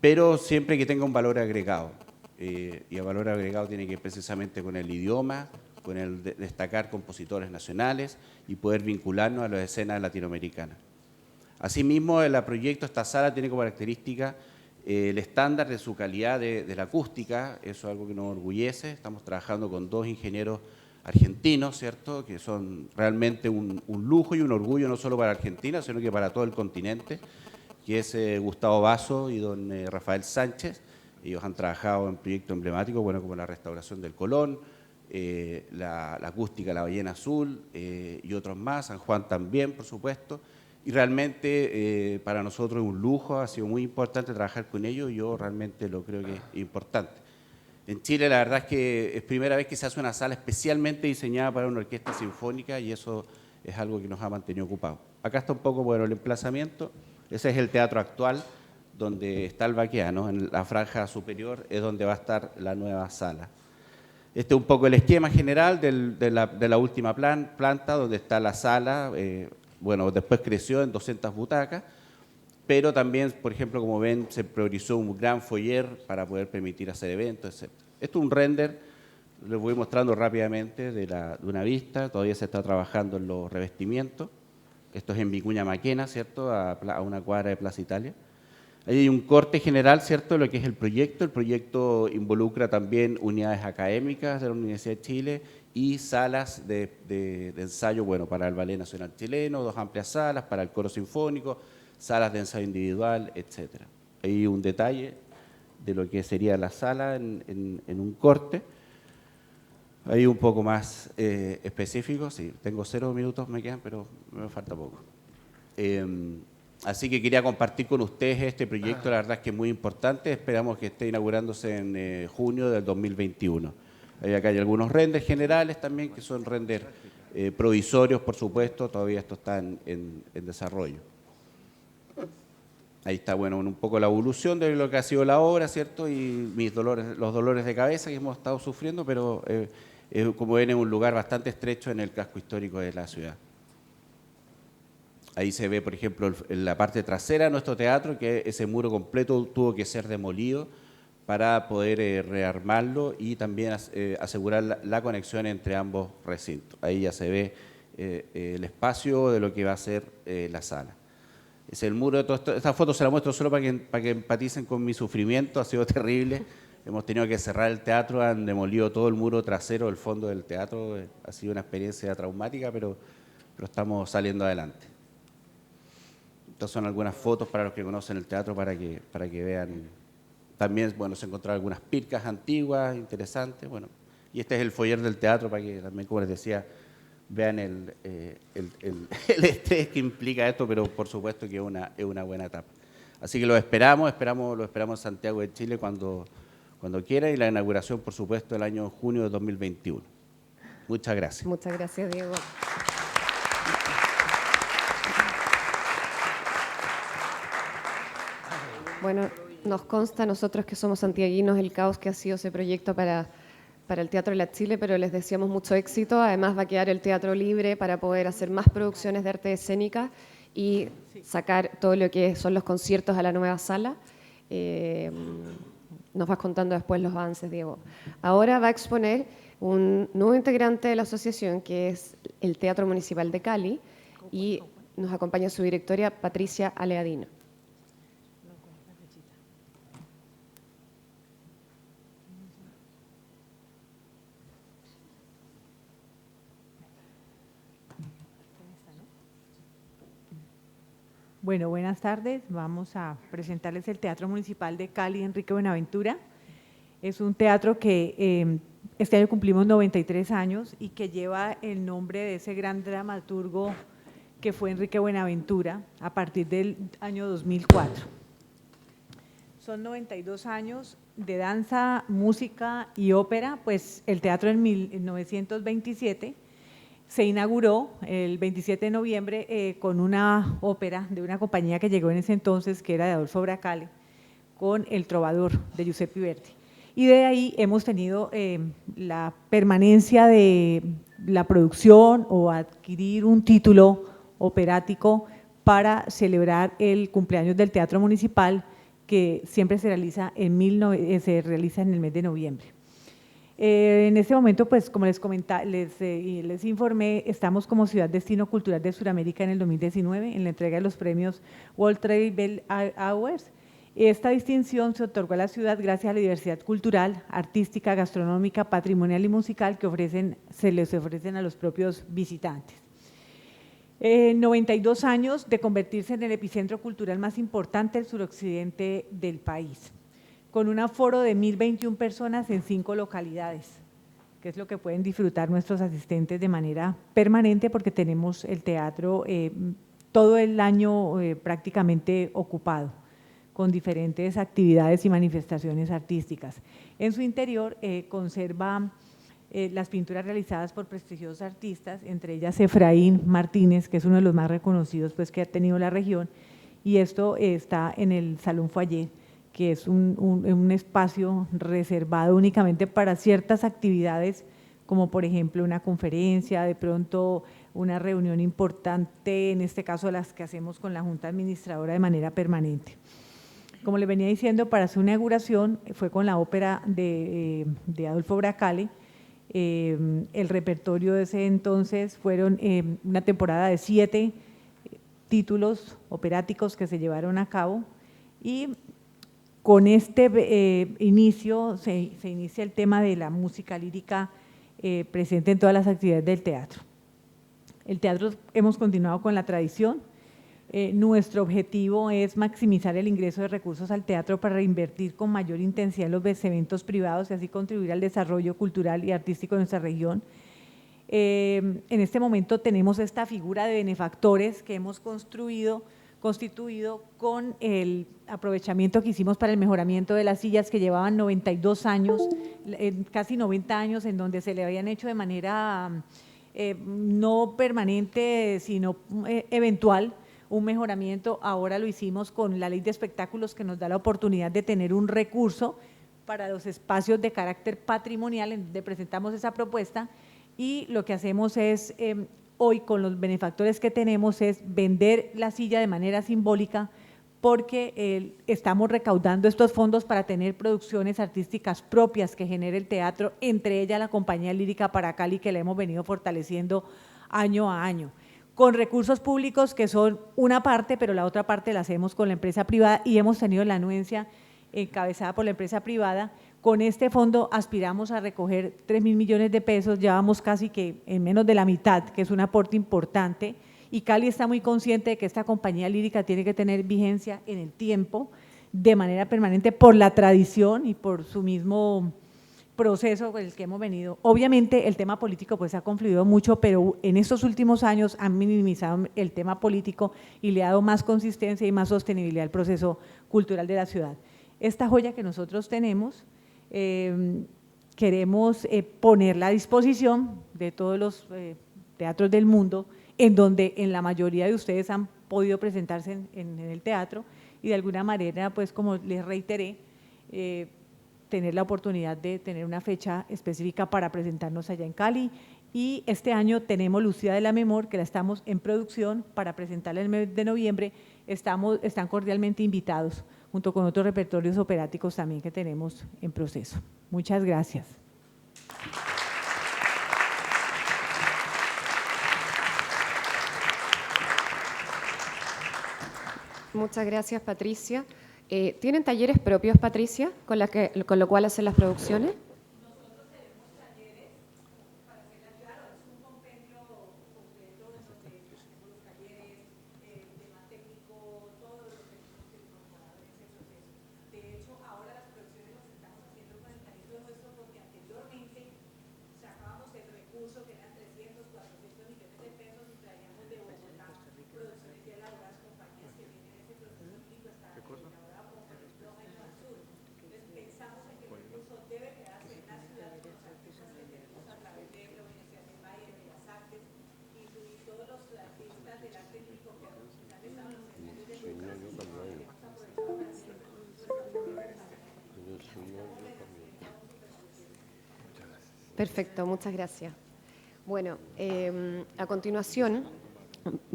pero siempre que tenga un valor agregado. Y el valor agregado tiene que ver precisamente con el idioma, con el destacar compositores nacionales y poder vincularnos a las escenas latinoamericanas. Asimismo, el proyecto, esta sala tiene como característica el estándar de su calidad de la acústica, eso es algo que nos orgullece. Estamos trabajando con 2 ingenieros argentinos, ¿cierto?, que son realmente un lujo y un orgullo no solo para Argentina, sino que para todo el continente, que es Gustavo Basso y don Rafael Sánchez. Ellos han trabajado en proyectos emblemáticos, bueno, como la restauración del Colón, la acústica de la Ballena Azul y otros más, San Juan también, por supuesto. Y realmente para nosotros es un lujo, ha sido muy importante trabajar con ellos y yo realmente lo creo que es importante. En Chile la verdad es que es primera vez que se hace una sala especialmente diseñada para una orquesta sinfónica y eso es algo que nos ha mantenido ocupados. Acá está un poco, bueno, el emplazamiento. Ese es el teatro actual, donde está el Baqueano, en la franja superior es donde va a estar la nueva sala. Este es un poco el esquema general de la última planta, donde está la sala. Bueno, después creció en 200 butacas, pero también, por ejemplo, como ven, se priorizó un gran foyer para poder permitir hacer eventos, etc. Esto es un render, les voy mostrando rápidamente de una vista, todavía se está trabajando en los revestimientos. Esto es en Vicuña Maquena, ¿cierto?, a una cuadra de Plaza Italia. Ahí hay un corte general, ¿cierto?, de lo que es el proyecto. El proyecto involucra también unidades académicas de la Universidad de Chile y salas de ensayo, bueno, para el Ballet Nacional Chileno, 2 amplias salas, para el coro sinfónico, salas de ensayo individual, etc. Hay un detalle de lo que sería la sala en un corte. Ahí un poco más específico, sí, tengo 0 minutos, me quedan, pero me falta poco. Así que quería compartir con ustedes este proyecto, la verdad es que es muy importante, esperamos que esté inaugurándose en junio del 2021. Acá hay algunos renders generales también, que son renders provisorios, por supuesto, todavía esto está en desarrollo. Ahí está, bueno, un poco la evolución de lo que ha sido la obra, ¿cierto? Y los dolores de cabeza que hemos estado sufriendo, pero como ven, es un lugar bastante estrecho en el casco histórico de la ciudad. Ahí se ve, por ejemplo, en la parte trasera de nuestro teatro, que ese muro completo tuvo que ser demolido para poder rearmarlo y también asegurar la conexión entre ambos recintos. Ahí ya se ve el espacio de lo que va a ser la sala. Es el muro de todo esto. Esta foto se la muestro solo para que empaticen con mi sufrimiento, ha sido terrible. Hemos tenido que cerrar el teatro, han demolido todo el muro trasero del fondo del teatro. Ha sido una experiencia traumática, pero estamos saliendo adelante. Estas son algunas fotos para los que conocen el teatro, para que vean. También, bueno, se encontraron algunas pircas antiguas, interesantes. Bueno, y este es el foyer del teatro, para que también, como les decía, vean el estrés que implica esto, pero por supuesto que es una buena etapa. Así que lo esperamos en Santiago de Chile cuando quiera, y la inauguración, por supuesto, el año junio de 2021. Muchas gracias. Muchas gracias, Diego. Bueno, nos consta a nosotros que somos santiaguinos el caos que ha sido ese proyecto para el Teatro de la Chile, pero les deseamos mucho éxito. Además va a quedar el teatro libre para poder hacer más producciones de arte escénica y sacar todo lo que son los conciertos a la nueva sala. Nos vas contando después los avances, Diego. Ahora va a exponer un nuevo integrante de la asociación, que es el Teatro Municipal de Cali, y nos acompaña su directora, Patricia Aleadino. Bueno, buenas tardes. Vamos a presentarles el Teatro Municipal de Cali, Enrique Buenaventura. Es un teatro que este año cumplimos 93 años y que lleva el nombre de ese gran dramaturgo que fue Enrique Buenaventura a partir del año 2004. Son 92 años de danza, música y ópera, pues el teatro en 1927 se inauguró el 27 de noviembre con una ópera de una compañía que llegó en ese entonces, que era de Adolfo Bracale, con El Trovador de Giuseppe Verdi. Y de ahí hemos tenido la permanencia de la producción o adquirir un título operático para celebrar el cumpleaños del Teatro Municipal, que siempre se realiza en el mes de noviembre. En este momento, pues como les informé, estamos como Ciudad Destino Cultural de Sudamérica en el 2019 en la entrega de los premios World Trade Bell Awards, Esta distinción se otorgó a la ciudad gracias a la diversidad cultural, artística, gastronómica, patrimonial y musical que se les ofrecen a los propios visitantes. 92 años de convertirse en el epicentro cultural más importante del suroccidente del país, con un aforo de 1.021 personas en 5 localidades, que es lo que pueden disfrutar nuestros asistentes de manera permanente porque tenemos el teatro todo el año prácticamente ocupado, con diferentes actividades y manifestaciones artísticas. En su interior conserva las pinturas realizadas por prestigiosos artistas, entre ellas Efraín Martínez, que es uno de los más reconocidos pues, que ha tenido la región, y esto está en el Salón Foyer, que es un espacio reservado únicamente para ciertas actividades, como por ejemplo una conferencia, de pronto una reunión importante, en este caso las que hacemos con la Junta Administradora de manera permanente. Como les venía diciendo, para su inauguración fue con la ópera de Adolfo Bracale. El repertorio de ese entonces fueron una temporada de 7 títulos operáticos que se llevaron a cabo, y con este inicio se inicia el tema de la música lírica presente en todas las actividades del teatro. El teatro hemos continuado con la tradición. Nuestro objetivo es maximizar el ingreso de recursos al teatro para reinvertir con mayor intensidad en los eventos privados y así contribuir al desarrollo cultural y artístico de nuestra región. En este momento tenemos esta figura de benefactores que hemos constituido con el aprovechamiento que hicimos para el mejoramiento de las sillas que llevaban 92 años, casi 90 años, en donde se le habían hecho de manera no permanente, sino eventual, un mejoramiento. Ahora lo hicimos con la ley de espectáculos que nos da la oportunidad de tener un recurso para los espacios de carácter patrimonial, en donde presentamos esa propuesta, y lo que hacemos es, hoy con los benefactores que tenemos, es vender la silla de manera simbólica, porque estamos recaudando estos fondos para tener producciones artísticas propias que genere el teatro, entre ellas la Compañía Lírica para Cali, que la hemos venido fortaleciendo año a año, con recursos públicos que son una parte, pero la otra parte la hacemos con la empresa privada, y hemos tenido la anuencia encabezada por la empresa privada. Con este fondo aspiramos a recoger 3.000 millones de pesos, llevamos casi que en menos de la mitad, que es un aporte importante, y Cali está muy consciente de que esta compañía lírica tiene que tener vigencia en el tiempo, de manera permanente, por la tradición y por su mismo proceso con el que hemos venido. Obviamente el tema político pues ha confluido mucho, pero en estos últimos años han minimizado el tema político y le ha dado más consistencia y más sostenibilidad al proceso cultural de la ciudad. Esta joya que nosotros tenemos, queremos ponerla a disposición de todos los teatros del mundo, en donde en la mayoría de ustedes han podido presentarse en el teatro, y de alguna manera, pues como les reiteré, tener la oportunidad de tener una fecha específica para presentarnos allá en Cali. Y este año tenemos Lucía de la Memor, que la estamos en producción para presentarla en el mes de noviembre. Están cordialmente invitados, junto con otros repertorios operáticos también que tenemos en proceso. Muchas gracias. Muchas gracias, Patricia. ¿Tienen talleres propios, Patricia, con lo cual hacen las producciones? Nosotros tenemos talleres para hacer claro, es un compendio completo en donde hacemos los talleres, tema técnico, todo lo que tenemos que incorporar en ese proceso. De hecho, ahora las producciones las estamos haciendo con el talento nuestro, porque anteriormente sacábamos el recurso que eran 300, 400 millones de pesos y traíamos de Bogotá producciones ya elaboradas, compañías que tienen ese proceso lírico, está elaborado como por ejemplo Jaime Azul. Entonces pensamos en que el recurso debe quedarse en la ciudad con los artistas que tenemos a través de la Universidad del Valle, de las Artes, y todos los artistas del arte lírico que han estado en los escenarios de Lucas, hemos aprovechado para hacer Perfecto, muchas gracias. Bueno, a continuación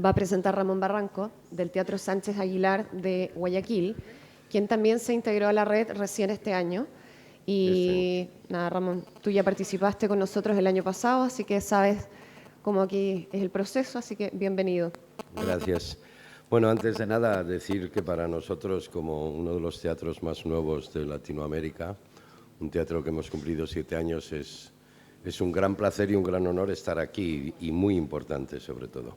va a presentar Ramón Barranco, del Teatro Sánchez Aguilar de Guayaquil, quien también se integró a la red recién este año. Y nada, Ramón, tú ya participaste con nosotros el año pasado, así que sabes cómo aquí es el proceso, así que bienvenido. Gracias. Bueno, antes de nada, decir que para nosotros, como uno de los teatros más nuevos de Latinoamérica, un teatro que hemos cumplido 7 años, es un gran placer y un gran honor estar aquí, y muy importante sobre todo.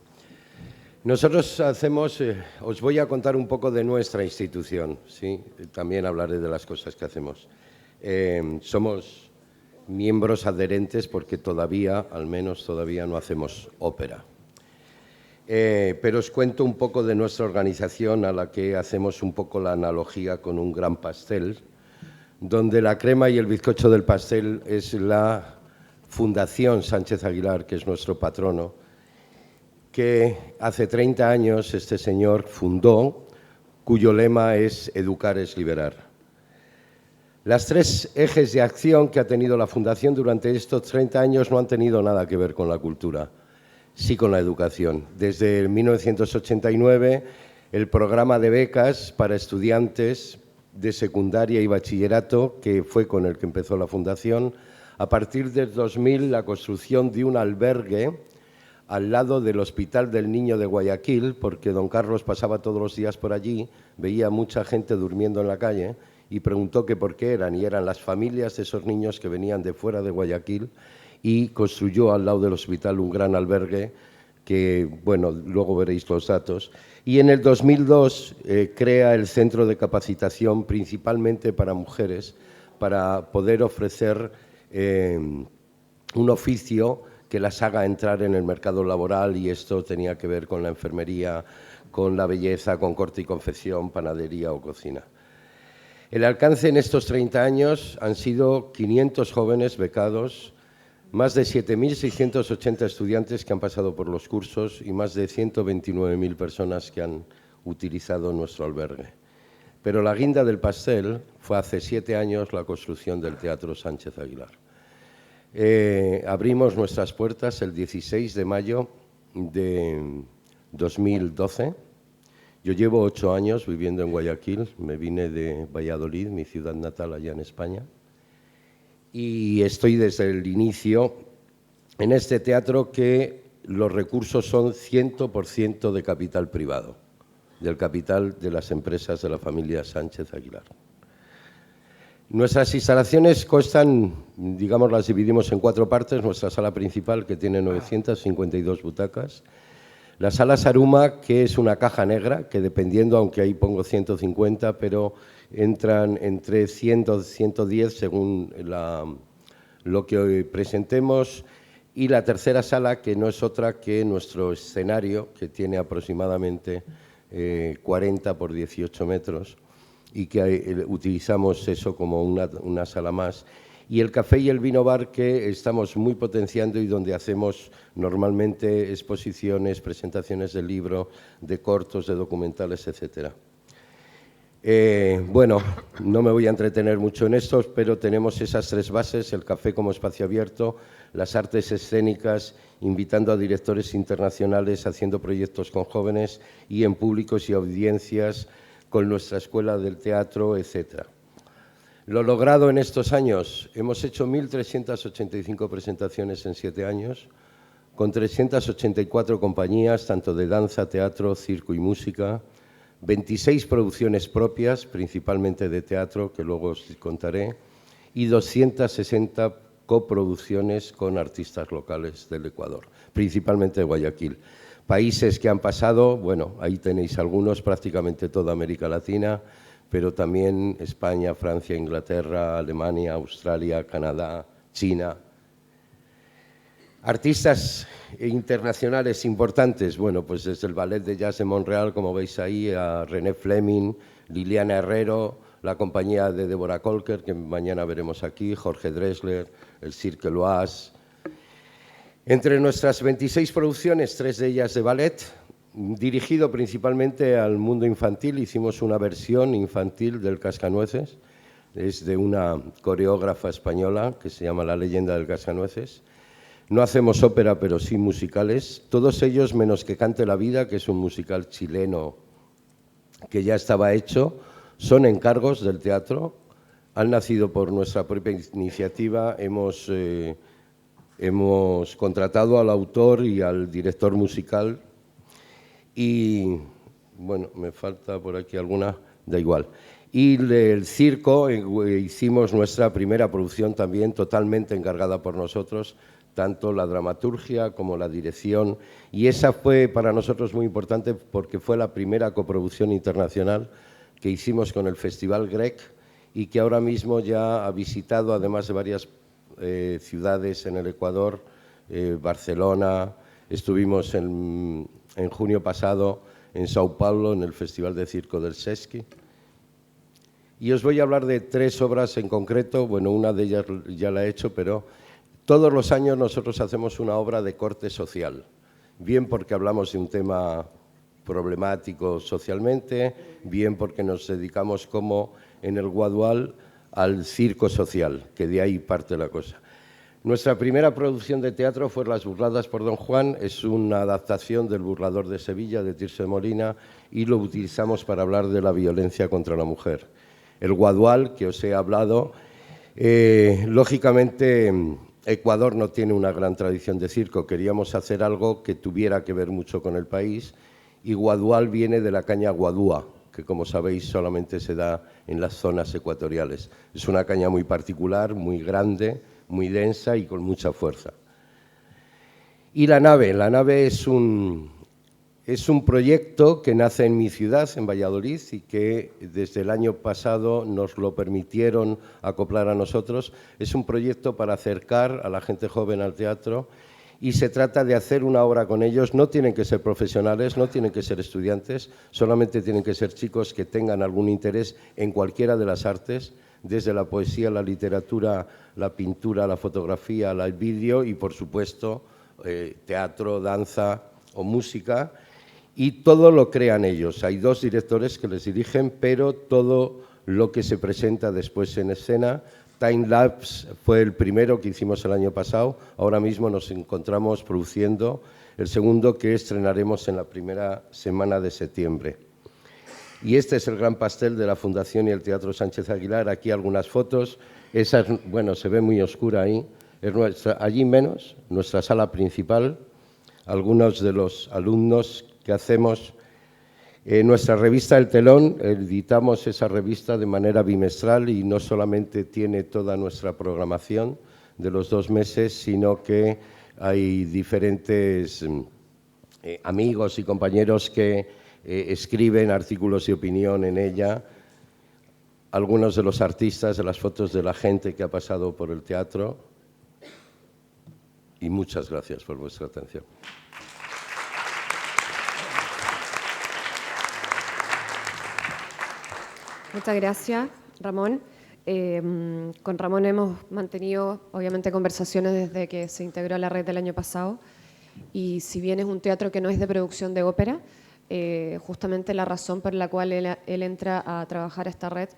Nosotros hacemos, os voy a contar un poco de nuestra institución, ¿sí? También hablaré de las cosas que hacemos. Somos miembros adherentes porque todavía, al menos todavía, no hacemos ópera. Pero os cuento un poco de nuestra organización, a la que hacemos un poco la analogía con un gran pastel, donde la crema y el bizcocho del pastel es la Fundación Sánchez Aguilar, que es nuestro patrono, que hace 30 años este señor fundó, cuyo lema es Educar es liberar. Las 3 ejes de acción que ha tenido la Fundación durante estos 30 años no han tenido nada que ver con la cultura, sí con la educación. Desde 1989, el programa de becas para estudiantes de secundaria y bachillerato, que fue con el que empezó la Fundación. A partir del 2000, la construcción de un albergue al lado del Hospital del Niño de Guayaquil, porque don Carlos pasaba todos los días por allí, veía mucha gente durmiendo en la calle y preguntó que por qué eran, y eran las familias de esos niños que venían de fuera de Guayaquil, y construyó al lado del hospital un gran albergue que, bueno, luego veréis los datos. Y en el 2002 crea el Centro de Capacitación principalmente para mujeres, para poder ofrecer un oficio que las haga entrar en el mercado laboral, y esto tenía que ver con la enfermería, con la belleza, con corte y confección, panadería o cocina. El alcance en estos 30 años han sido 500 jóvenes becados, más de 7.680 estudiantes que han pasado por los cursos y más de 129.000 personas que han utilizado nuestro albergue. Pero la guinda del pastel fue hace 7 años la construcción del Teatro Sánchez Aguilar. Abrimos nuestras puertas el 16 de mayo de 2012. Yo llevo 8 años viviendo en Guayaquil, me vine de Valladolid, mi ciudad natal allá en España, y estoy desde el inicio en este teatro, que los recursos son 100% de capital privado, del capital de las empresas de la familia Sánchez Aguilar. Nuestras instalaciones constan, digamos, las dividimos en 4 partes. Nuestra sala principal, que tiene 952 butacas. La sala Saruma, que es una caja negra, que dependiendo, aunque ahí pongo 150, pero entran entre 100 y 110 según lo que hoy presentemos. Y la tercera sala, que no es otra que nuestro escenario, que tiene aproximadamente 40 por 18 metros, y que utilizamos eso como una sala más. Y el café y el vino bar, que estamos muy potenciando y donde hacemos normalmente exposiciones, presentaciones de libro, de cortos, de documentales, etc. Bueno, no me voy a entretener mucho en esto, pero tenemos esas 3 bases: el café como espacio abierto, las artes escénicas, invitando a directores internacionales, haciendo proyectos con jóvenes y en públicos y audiencias, con nuestra escuela del teatro, etc. Lo logrado en estos años: hemos hecho 1.385 presentaciones en 7 años, con 384 compañías, tanto de danza, teatro, circo y música, 26 producciones propias, principalmente de teatro, que luego os contaré, y 260 coproducciones con artistas locales del Ecuador, principalmente de Guayaquil. Países que han pasado, bueno, ahí tenéis algunos, prácticamente toda América Latina, pero también España, Francia, Inglaterra, Alemania, Australia, Canadá, China. Artistas internacionales importantes, bueno, pues desde el Ballet de Jazz de Montreal, como veis ahí, a René Fleming, Liliana Herrero, la compañía de Deborah Colker, que mañana veremos aquí, Jorge Drexler, el Cirque Loise. Entre nuestras 26 producciones, 3 de ellas de ballet, dirigido principalmente al mundo infantil. Hicimos una versión infantil del Cascanueces, es de una coreógrafa española que se llama La leyenda del Cascanueces. No hacemos ópera, pero sí musicales, todos ellos menos Que cante la vida, que es un musical chileno que ya estaba hecho. Son encargos del teatro, han nacido por nuestra propia iniciativa. Hemos contratado al autor y al director musical y, bueno, me falta por aquí alguna, da igual. Y el circo, hicimos nuestra primera producción también totalmente encargada por nosotros, tanto la dramaturgia como la dirección, y esa fue para nosotros muy importante porque fue la primera coproducción internacional que hicimos con el Festival Grec y que ahora mismo ya ha visitado, además de varias ciudades en el Ecuador, Barcelona, estuvimos en junio pasado en Sao Paulo en el Festival de Circo del Sesqui. Y os voy a hablar de 3 obras en concreto, bueno, una de ellas ya la he hecho, pero todos los años nosotros hacemos una obra de corte social, bien porque hablamos de un tema problemático socialmente, bien porque nos dedicamos como en el Guadual al circo social, que de ahí parte la cosa. Nuestra primera producción de teatro fue Las burladas por Don Juan, es una adaptación del Burlador de Sevilla, de Tirso de Molina, y lo utilizamos para hablar de la violencia contra la mujer. El Guadual, que os he hablado, lógicamente Ecuador no tiene una gran tradición de circo, queríamos hacer algo que tuviera que ver mucho con el país, y Guadual viene de la caña guadúa, que como sabéis solamente se da en las zonas ecuatoriales. Es una caña muy particular, muy grande, muy densa y con mucha fuerza. Y la nave es un proyecto que nace en mi ciudad, en Valladolid, y que desde el año pasado nos lo permitieron acoplar a nosotros. Es un proyecto para acercar a la gente joven al teatro y se trata de hacer una obra con ellos. No tienen que ser profesionales, no tienen que ser estudiantes, solamente tienen que ser chicos que tengan algún interés en cualquiera de las artes, desde la poesía, la literatura, la pintura, la fotografía, el vídeo y, por supuesto, teatro, danza o música. Y todo lo crean ellos. Hay 2 directores que les dirigen, pero todo lo que se presenta después en escena. Time Lapse fue el primero que hicimos el año pasado. Ahora mismo nos encontramos produciendo el segundo, que estrenaremos en la primera semana de septiembre. Y este es el gran pastel de la Fundación y el Teatro Sánchez Aguilar. Aquí algunas fotos. Esa, bueno, se ve muy oscura ahí. Es allí menos, nuestra sala principal. Algunos de los alumnos que hacemos nuestra revista El Telón, editamos esa revista de manera bimestral y no solamente tiene toda nuestra programación de los 2 meses, sino que hay diferentes amigos y compañeros que escriben artículos de opinión en ella, algunos de los artistas, de las fotos de la gente que ha pasado por el teatro, y muchas gracias por vuestra atención. Muchas gracias, Ramón. Con Ramón hemos mantenido, obviamente, conversaciones desde que se integró a la red del año pasado, y si bien es un teatro que no es de producción de ópera, justamente la razón por la cual él entra a trabajar a esta red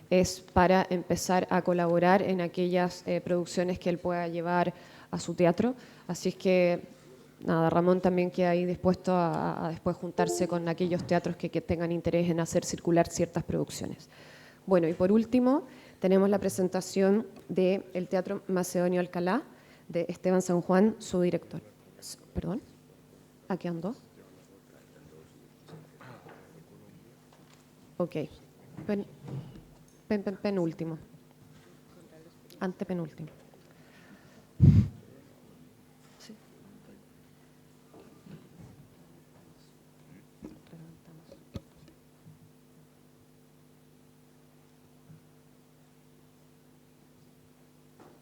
es para empezar a colaborar en aquellas producciones que él pueda llevar a su teatro. Así es que, nada, Ramón también queda ahí dispuesto a después juntarse con aquellos teatros que tengan interés en hacer circular ciertas producciones. Bueno, y por último, tenemos la presentación del Teatro Macedonio Alcalá, de Esteban San Juan, su director. ¿Perdón? ¿Aquí ando? Ok. Penúltimo. Antepenúltimo.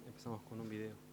Empezamos con un video.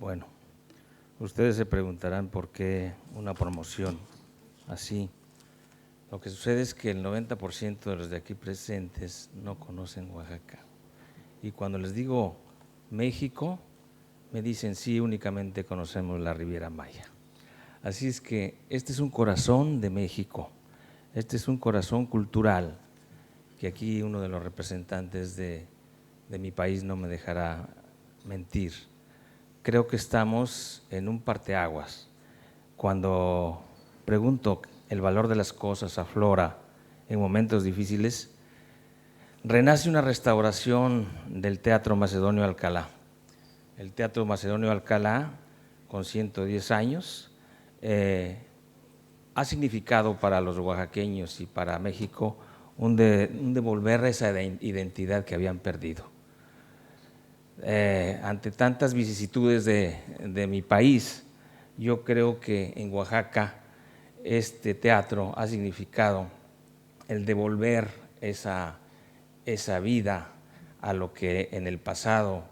Bueno, ustedes se preguntarán por qué una promoción así. Lo que sucede es que el 90% de los de aquí presentes no conocen Oaxaca. Y cuando les digo México, me dicen sí, únicamente conocemos la Riviera Maya. Así es que este es un corazón de México, este es un corazón cultural, que aquí uno de los representantes de mi país no me dejará mentir. Creo que estamos en un parteaguas. Cuando pregunto el valor de las cosas aflora en momentos difíciles, renace una restauración del Teatro Macedonio Alcalá. El Teatro Macedonio Alcalá, con 110 años, ha significado para los oaxaqueños y para México un devolver esa identidad que habían perdido. Ante tantas vicisitudes de mi país, yo creo que en Oaxaca este teatro ha significado el devolver esa vida a lo que en el pasado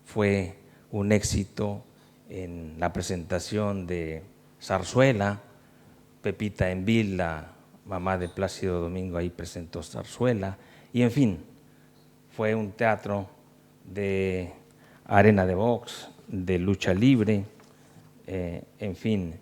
fue un éxito en la presentación de Zarzuela. Pepita Envil, la mamá de Plácido Domingo, ahí presentó Zarzuela, y en fin, fue un teatro de arena de box, de lucha libre, en fin.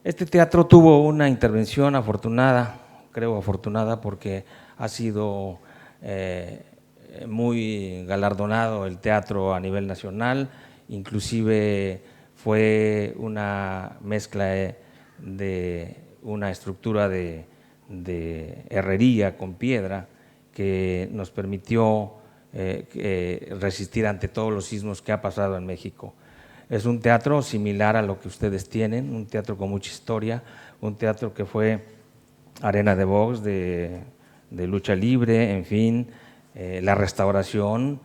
Este teatro tuvo una intervención afortunada, creo afortunada, porque ha sido muy galardonado el teatro a nivel nacional, inclusive fue una mezcla de una estructura de herrería con piedra que nos permitió resistir ante todos los sismos que ha pasado en México. Es un teatro similar a lo que ustedes tienen, un teatro con mucha historia, un teatro que fue arena de box, de lucha libre, en fin. La restauración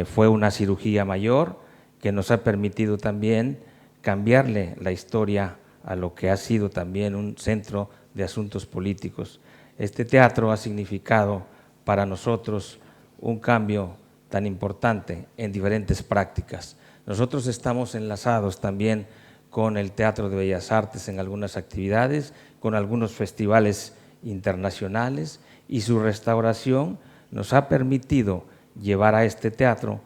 fue una cirugía mayor que nos ha permitido también cambiarle la historia a lo que ha sido también un centro de asuntos políticos. Este teatro ha significado para nosotros un cambio tan importante en diferentes prácticas. Nosotros estamos enlazados también con el Teatro de Bellas Artes en algunas actividades, con algunos festivales internacionales, y su restauración nos ha permitido llevar a este teatro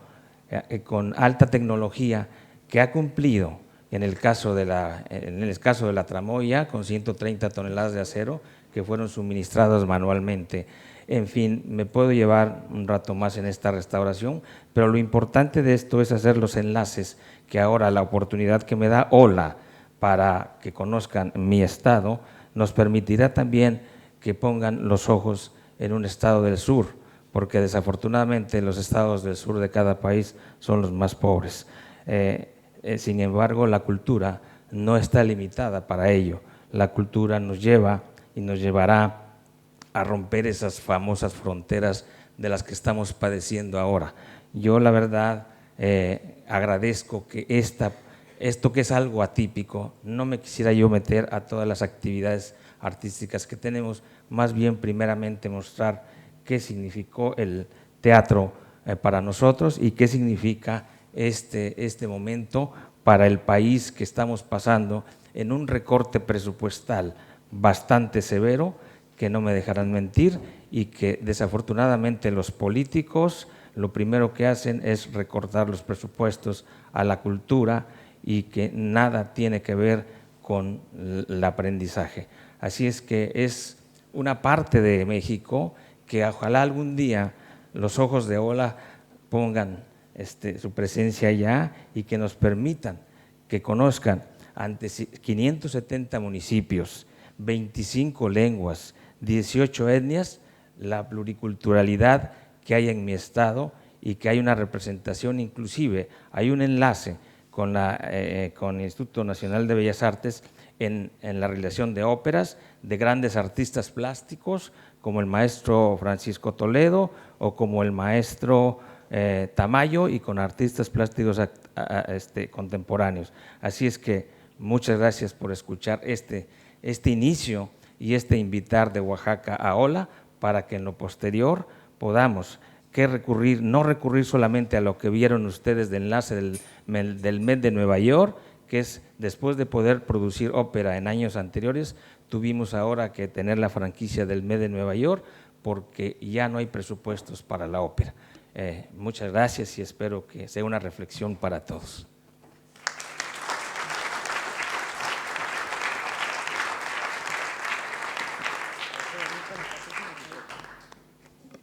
con alta tecnología que ha cumplido en el caso de la tramoya con 130 toneladas de acero que fueron suministradas manualmente. En fin, me puedo llevar un rato más en esta restauración, pero lo importante de esto es hacer los enlaces que ahora la oportunidad que me da OLA para que conozcan mi estado nos permitirá también que pongan los ojos en un estado del sur, porque desafortunadamente los estados del sur de cada país son los más pobres. Sin embargo, la cultura no está limitada para ello. La cultura nos lleva y nos llevará a romper esas famosas fronteras de las que estamos padeciendo ahora. Yo, la verdad, agradezco que esto que es algo atípico, no me quisiera yo meter a todas las actividades artísticas que tenemos, más bien primeramente mostrar qué significó el teatro para nosotros y qué significa este momento para el país que estamos pasando en un recorte presupuestal bastante severo, que no me dejarán mentir, y que desafortunadamente los políticos lo primero que hacen es recortar los presupuestos a la cultura y que nada tiene que ver con el aprendizaje. Así es que es una parte de México que ojalá algún día los ojos de OLA pongan su presencia allá y que nos permitan que conozcan ante 570 municipios, 25 lenguas, 18 etnias, la pluriculturalidad que hay en mi estado y que hay una representación, inclusive hay un enlace con el Instituto Nacional de Bellas Artes en la realización de óperas de grandes artistas plásticos como el maestro Francisco Toledo o como el maestro Tamayo, y con artistas plásticos contemporáneos. Así es que muchas gracias por escuchar este inicio y invitar de Oaxaca a OLA para que en lo posterior podamos no recurrir solamente a lo que vieron ustedes de enlace del Met de Nueva York, que es después de poder producir ópera en años anteriores, tuvimos ahora que tener la franquicia del Met de Nueva York porque ya no hay presupuestos para la ópera. Muchas gracias y espero que sea una reflexión para todos.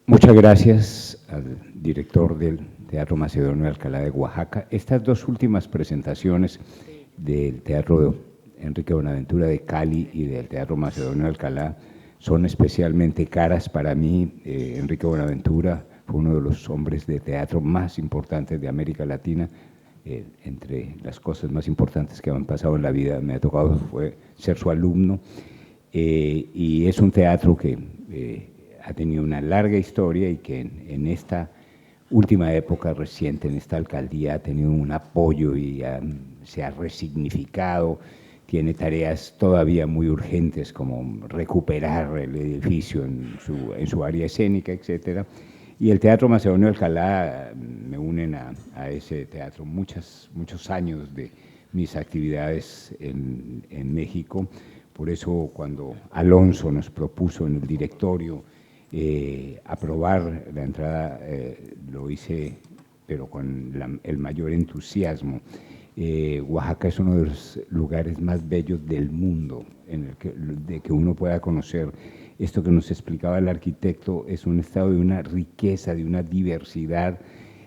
Muchas gracias al director del Teatro Macedonio de Alcalá de Oaxaca. Estas dos últimas presentaciones del Teatro Enrique Buenaventura de Cali y del Teatro Macedonio de Alcalá son especialmente caras para mí. Enrique Buenaventura fue uno de los hombres de teatro más importantes de América Latina. Entre las cosas más importantes que me han pasado en la vida, me ha tocado ser su alumno. Y es un teatro que ha tenido una larga historia y que en esta última época reciente, en esta alcaldía, ha tenido un apoyo y se ha resignificado. Tiene tareas todavía muy urgentes como recuperar el edificio en su área escénica, etc. Y el Teatro Macedonio de Alcalá me unen a ese teatro muchos años de mis actividades en México. Por eso cuando Alonso nos propuso en el directorio aprobar la entrada, lo hice pero con el mayor entusiasmo. Oaxaca es uno de los lugares más bellos del mundo en el que uno pueda conocer. Esto que nos explicaba el arquitecto es un estado de una riqueza, de una diversidad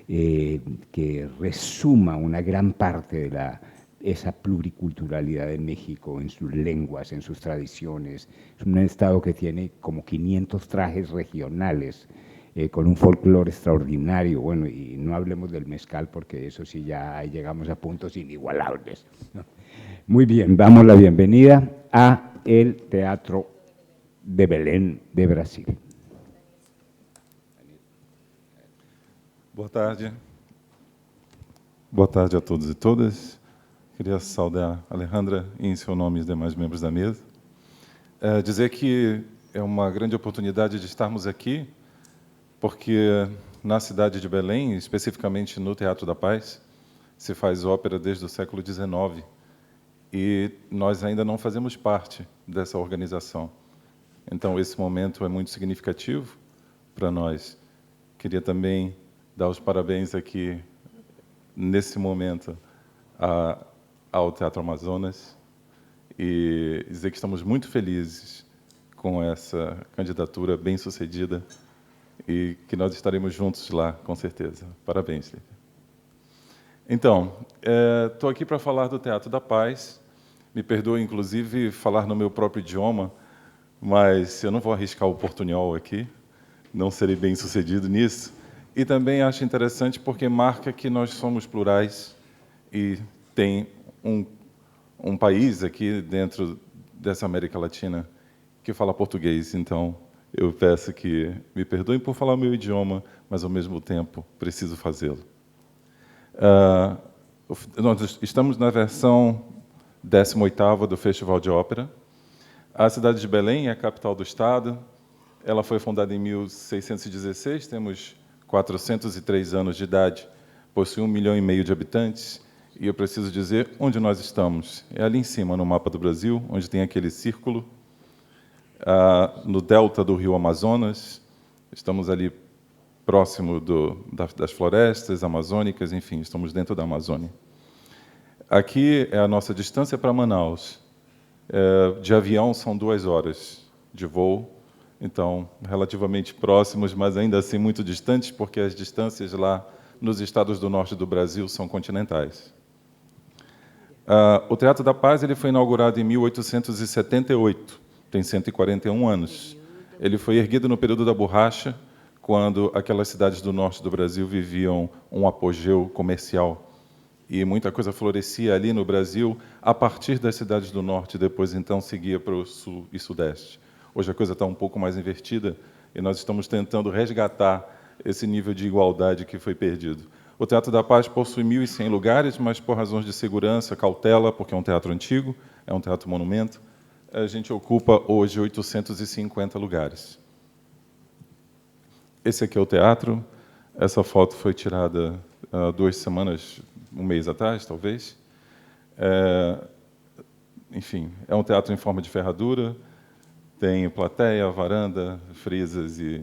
que resuma una gran parte de esa pluriculturalidad de México en sus lenguas, en sus tradiciones. Es un estado que tiene como 500 trajes regionales, con un folclore extraordinario. Bueno, y no hablemos del mezcal porque eso sí ya llegamos a puntos inigualables, ¿no? Muy bien, damos la bienvenida a el Teatro de Belém de Brasil. Boa tarde. Boa tarde a todos e todas. Queria saudar a Alejandra e, em seu nome, os demais membros da mesa. Dizer que é uma grande oportunidade de estarmos aqui, porque na cidade de Belém, especificamente no Teatro da Paz, se faz ópera desde o século XIX e nós ainda não fazemos parte dessa organização. Então, esse momento é muito significativo para nós. Queria também dar os parabéns aqui, nesse momento, ao Teatro Amazonas e dizer que estamos muito felizes com essa candidatura bem-sucedida e que nós estaremos juntos lá, com certeza. Parabéns, Lívia. Então, estou aqui para falar do Teatro da Paz. Me perdoe, inclusive, falar no meu próprio idioma, mas eu não vou arriscar o portunhol aqui, não serei bem-sucedido nisso. E também acho interessante porque marca que nós somos plurais e tem um país aqui dentro dessa América Latina que fala português. Então, eu peço que me perdoem por falar o meu idioma, mas, ao mesmo tempo, preciso fazê-lo. Nós estamos na versão 18ª do Festival de Ópera. A cidade de Belém é a capital do estado. Ela foi fundada em 1616, temos 403 anos de idade, possui 1,5 milhão de habitantes, e eu preciso dizer onde nós estamos. É ali em cima, no mapa do Brasil, onde tem aquele círculo, no delta do rio Amazonas. Estamos ali próximo das florestas amazônicas, enfim, estamos dentro da Amazônia. Aqui é a nossa distância para Manaus. De avião são 2 horas de voo, então, relativamente próximos, mas ainda assim muito distantes, porque as distâncias lá nos estados do norte do Brasil são continentais. O Teatro da Paz ele foi inaugurado em 1878, tem 141 anos. Ele foi erguido no período da borracha, quando aquelas cidades do norte do Brasil viviam um apogeu comercial. E muita coisa florescia ali no Brasil, a partir das cidades do norte, depois então seguia para o sul e sudeste. Hoje a coisa está um pouco mais invertida e nós estamos tentando resgatar esse nível de igualdade que foi perdido. O Teatro da Paz possui 1.100 lugares, mas por razões de segurança, cautela, porque é um teatro antigo, é um teatro monumento, a gente ocupa hoje 850 lugares. Esse aqui é o teatro. Essa foto foi tirada 2 semanas, um mês atrás, talvez. Enfim, é um teatro em forma de ferradura, tem plateia, varanda, frisas e...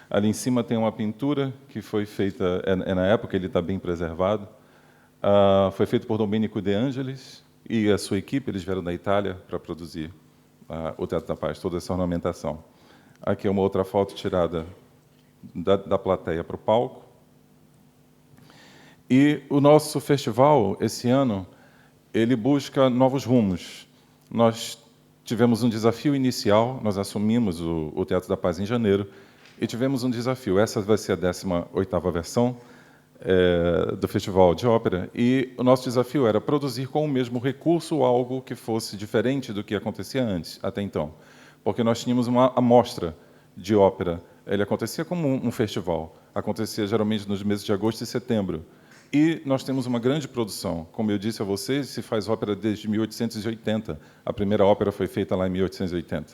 Ali em cima tem uma pintura que foi feita, na época, ele está bem preservado, foi feito por Domenico De Angelis e a sua equipe, eles vieram da Itália para produzir o Teatro da Paz, toda essa ornamentação. Aqui é uma outra foto tirada da plateia para o palco. E o nosso festival, esse ano, ele busca novos rumos. Nós tivemos um desafio inicial, nós assumimos o Teatro da Paz em janeiro, e tivemos um desafio. Essa vai ser a 18ª versão do Festival de Ópera, e o nosso desafio era produzir com o mesmo recurso algo que fosse diferente do que acontecia antes, até então. Porque nós tínhamos uma amostra de ópera. Ele acontecia como um festival, acontecia geralmente nos meses de agosto e setembro. E nós temos uma grande produção. Como eu disse a vocês, se faz ópera desde 1880. A primeira ópera foi feita lá em 1880.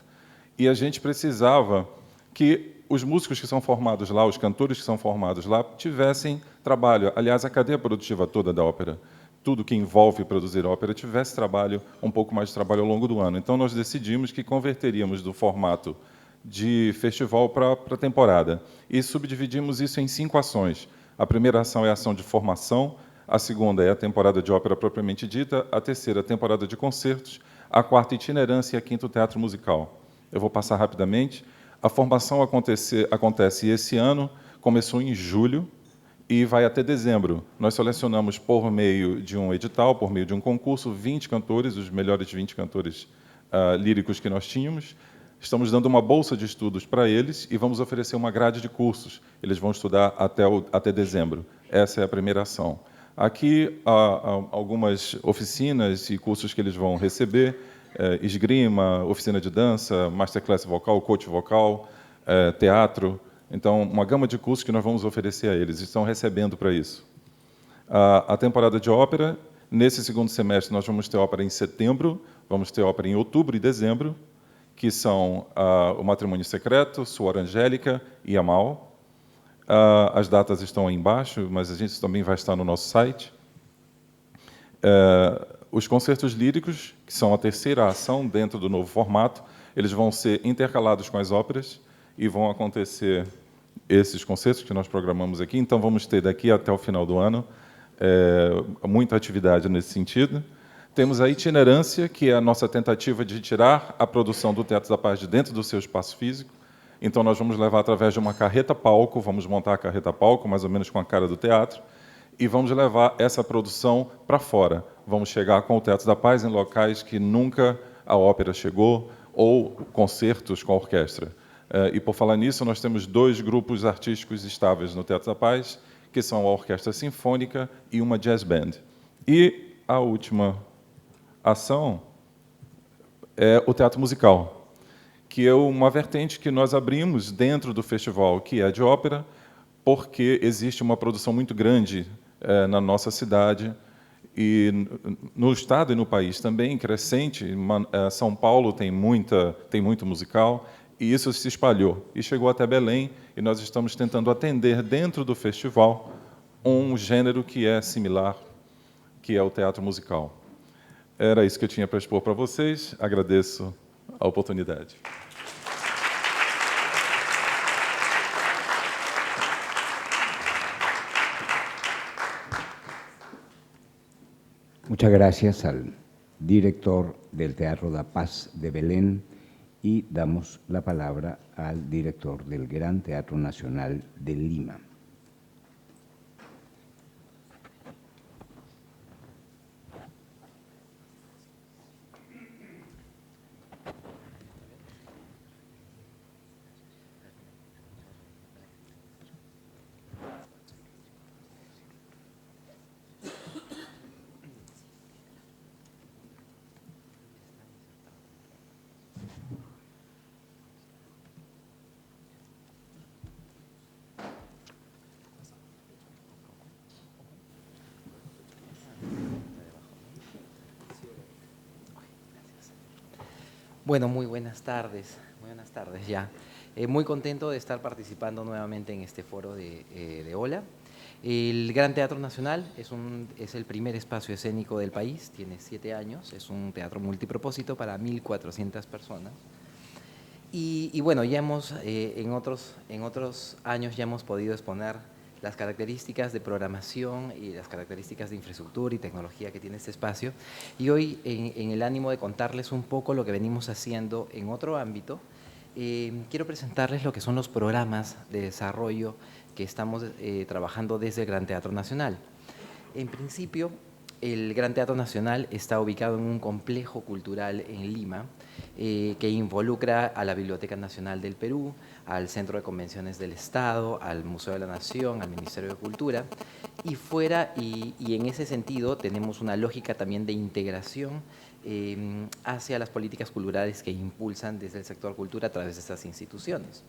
E a gente precisava que os músicos que são formados lá, os cantores que são formados lá, tivessem trabalho. Aliás, a cadeia produtiva toda da ópera, tudo que envolve produzir ópera, tivesse trabalho, um pouco mais de trabalho ao longo do ano. Então, nós decidimos que converteríamos do formato de festival para temporada. E subdividimos isso em 5 ações. A primeira ação é a ação de formação, a segunda é a temporada de ópera propriamente dita, a terceira, a temporada de concertos, a quarta, itinerância, e a quinta, o teatro musical. Eu vou passar rapidamente. A formação acontece esse ano, começou em julho e vai até dezembro. Nós selecionamos, por meio de um edital, por meio de um concurso, 20 cantores, os melhores 20 cantores líricos que nós tínhamos. Estamos dando uma bolsa de estudos para eles e vamos oferecer uma grade de cursos. Eles vão estudar até dezembro. Essa é a primeira ação. Aqui, há algumas oficinas e cursos que eles vão receber, esgrima, oficina de dança, masterclass vocal, coach vocal, teatro. Então, uma gama de cursos que nós vamos oferecer a eles. Estão recebendo para isso. A temporada de ópera, nesse segundo semestre, nós vamos ter ópera em setembro, vamos ter ópera em outubro e dezembro, que são o Matrimônio Secreto, Suor Angélica e Amal. As datas estão aí embaixo, mas a gente também vai estar no nosso site. Os concertos líricos, que são a terceira ação dentro do novo formato, eles vão ser intercalados com as óperas e vão acontecer esses concertos que nós programamos aqui. Então, vamos ter daqui até o final do ano muita atividade nesse sentido. Temos a itinerância, que é a nossa tentativa de tirar a produção do Teatro da Paz de dentro do seu espaço físico. Então, nós vamos levar através de uma carreta-palco, vamos montar a carreta-palco, mais ou menos com a cara do teatro, e vamos levar essa produção para fora. Vamos chegar com o Teatro da Paz em locais que nunca a ópera chegou, ou concertos com a orquestra. E, por falar nisso, nós temos 2 grupos artísticos estáveis no Teatro da Paz, que são a Orquestra Sinfônica e uma Jazz Band. E a última ação é o teatro musical, que é uma vertente que nós abrimos dentro do festival, que é de ópera, porque existe uma produção muito grande na nossa cidade e no estado e no país também, crescente. São Paulo tem muito musical, e isso se espalhou e chegou até Belém, e nós estamos tentando atender dentro do festival um gênero que é similar, que é o teatro musical. Era isso que eu tinha para expor para vocês. Agradeço a oportunidade. Muchas gracias al director del Teatro da Paz de Belén y damos la palabra al director del Gran Teatro Nacional de Lima. Bueno, muy buenas tardes ya. Muy contento de estar participando nuevamente en este foro de OLA. El Gran Teatro Nacional es el primer espacio escénico del país, tiene 7 años, es un teatro multipropósito para 1.400 personas. Y bueno, ya en otros años ya hemos podido exponer las características de programación y las características de infraestructura y tecnología que tiene este espacio. Y hoy, en el ánimo de contarles un poco lo que venimos haciendo en otro ámbito, quiero presentarles lo que son los programas de desarrollo que estamos trabajando desde el Gran Teatro Nacional. En principio, el Gran Teatro Nacional está ubicado en un complejo cultural en Lima, que involucra a la Biblioteca Nacional del Perú, al Centro de Convenciones del Estado, al Museo de la Nación, al Ministerio de Cultura, y en ese sentido tenemos una lógica también de integración hacia las políticas culturales que impulsan desde el sector cultura a través de estas instituciones.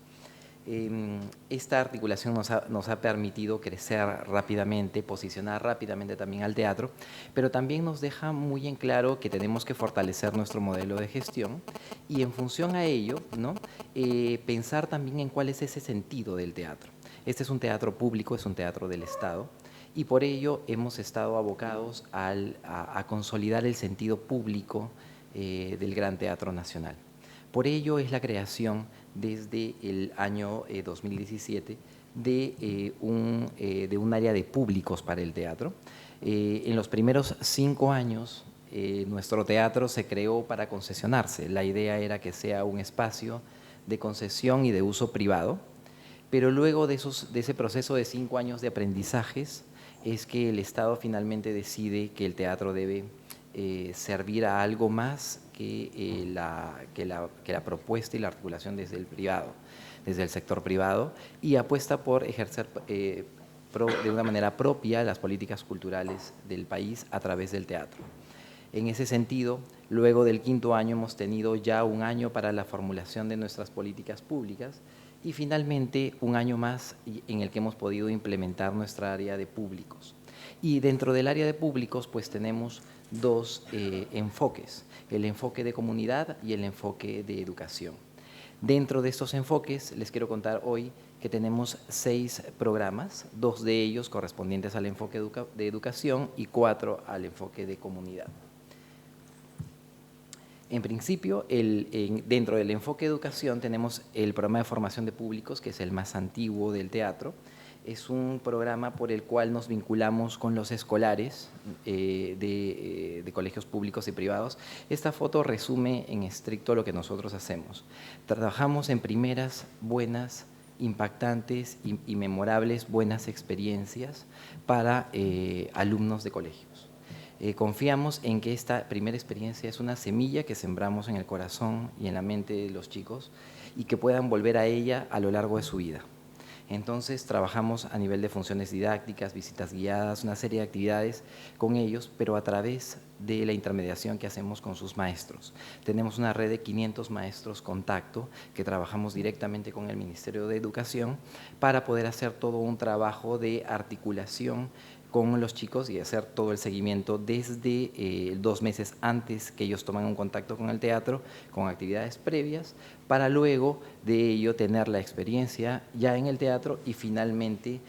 Esta articulación nos ha permitido crecer rápidamente, posicionar rápidamente también al teatro, pero también nos deja muy en claro que tenemos que fortalecer nuestro modelo de gestión y en función a ello, ¿no? Pensar también en cuál es ese sentido del teatro. Este es un teatro público, es un teatro del Estado, y por ello hemos estado abocados a consolidar el sentido público del Gran Teatro Nacional. Por ello es la creación desde el año 2017 de un área de públicos para el teatro. En los primeros 5 años nuestro teatro se creó para concesionarse. La idea era que sea un espacio de concesión y de uso privado, pero luego de ese proceso de 5 años de aprendizajes es que el Estado finalmente decide que el teatro debe servir a algo más que la propuesta y la articulación desde el privado, desde el sector privado, y apuesta por ejercer de una manera propia las políticas culturales del país a través del teatro. En ese sentido, luego del 5.º año hemos tenido ya 1 año para la formulación de nuestras políticas públicas y finalmente 1 año más en el que hemos podido implementar nuestra área de públicos. Y dentro del área de públicos pues tenemos 2 enfoques, el enfoque de comunidad y el enfoque de educación. Dentro de estos enfoques les quiero contar hoy que tenemos 6 programas, 2 de ellos correspondientes al enfoque de educación y 4 al enfoque de comunidad. En principio, dentro del enfoque de educación tenemos el programa de formación de públicos, que es el más antiguo del teatro. Es un programa por el cual nos vinculamos con los escolares de colegios públicos y privados. Esta foto resume en estricto lo que nosotros hacemos. Trabajamos en primeras, buenas, impactantes y memorables buenas experiencias para alumnos de colegios. Confiamos en que esta primera experiencia es una semilla que sembramos en el corazón y en la mente de los chicos y que puedan volver a ella a lo largo de su vida. Entonces trabajamos a nivel de funciones didácticas, visitas guiadas, una serie de actividades con ellos, pero a través de la intermediación que hacemos con sus maestros. Tenemos una red de 500 maestros contacto que trabajamos directamente con el Ministerio de Educación para poder hacer todo un trabajo de articulación con los chicos y hacer todo el seguimiento desde 2 meses antes que ellos toman un contacto con el teatro, con actividades previas, para luego de ello tener la experiencia ya en el teatro y finalmente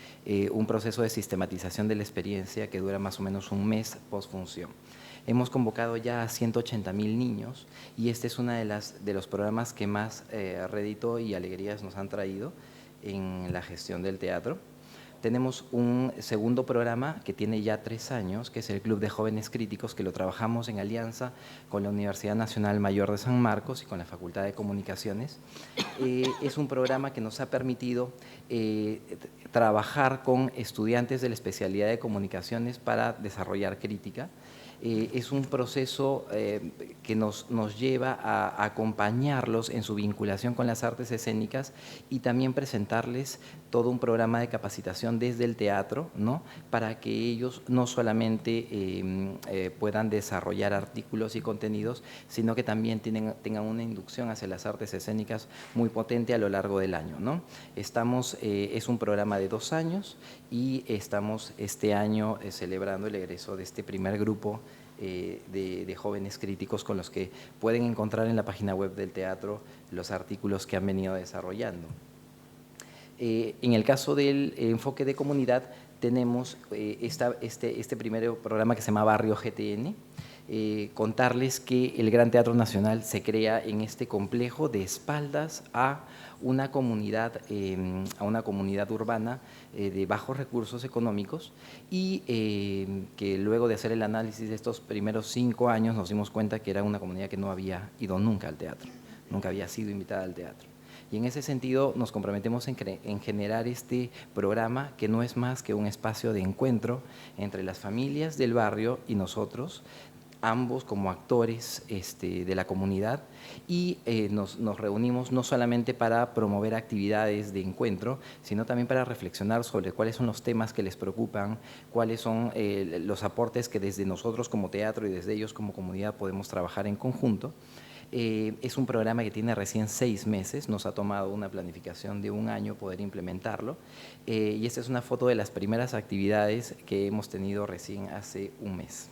un proceso de sistematización de la experiencia que dura más o menos 1 mes postfunción. Hemos convocado ya a 180.000 niños y este es uno de los programas que más rédito y alegrías nos han traído en la gestión del teatro. Tenemos un segundo programa que tiene ya 3 años, que es el Club de Jóvenes Críticos, que lo trabajamos en alianza con la Universidad Nacional Mayor de San Marcos y con la Facultad de Comunicaciones. Es un programa que nos ha permitido trabajar con estudiantes de la especialidad de comunicaciones para desarrollar crítica. Es un proceso que nos lleva a acompañarlos en su vinculación con las artes escénicas y también presentarles todo un programa de capacitación desde el teatro, ¿no? Para que ellos no solamente puedan desarrollar artículos y contenidos, sino que también tengan una inducción hacia las artes escénicas muy potente a lo largo del año, ¿no? Es un programa de 2 años y estamos este año celebrando el egreso de este primer grupo de jóvenes críticos con los que pueden encontrar en la página web del teatro los artículos que han venido desarrollando. En el caso del enfoque de comunidad, tenemos este primer programa que se llama Barrio GTN. Contarles que el Gran Teatro Nacional se crea en este complejo de espaldas a una comunidad urbana de bajos recursos económicos y que luego de hacer el análisis de estos primeros 5 años nos dimos cuenta que era una comunidad que no había ido nunca al teatro, nunca había sido invitada al teatro. Y en ese sentido nos comprometemos en generar este programa que no es más que un espacio de encuentro entre las familias del barrio y nosotros, ambos como actores de la comunidad, y nos reunimos no solamente para promover actividades de encuentro, sino también para reflexionar sobre cuáles son los temas que les preocupan, cuáles son los aportes que desde nosotros como teatro y desde ellos como comunidad podemos trabajar en conjunto. Es un programa que tiene recién 6 meses, nos ha tomado una planificación de 1 año poder implementarlo, y esta es una foto de las primeras actividades que hemos tenido recién hace 1 mes.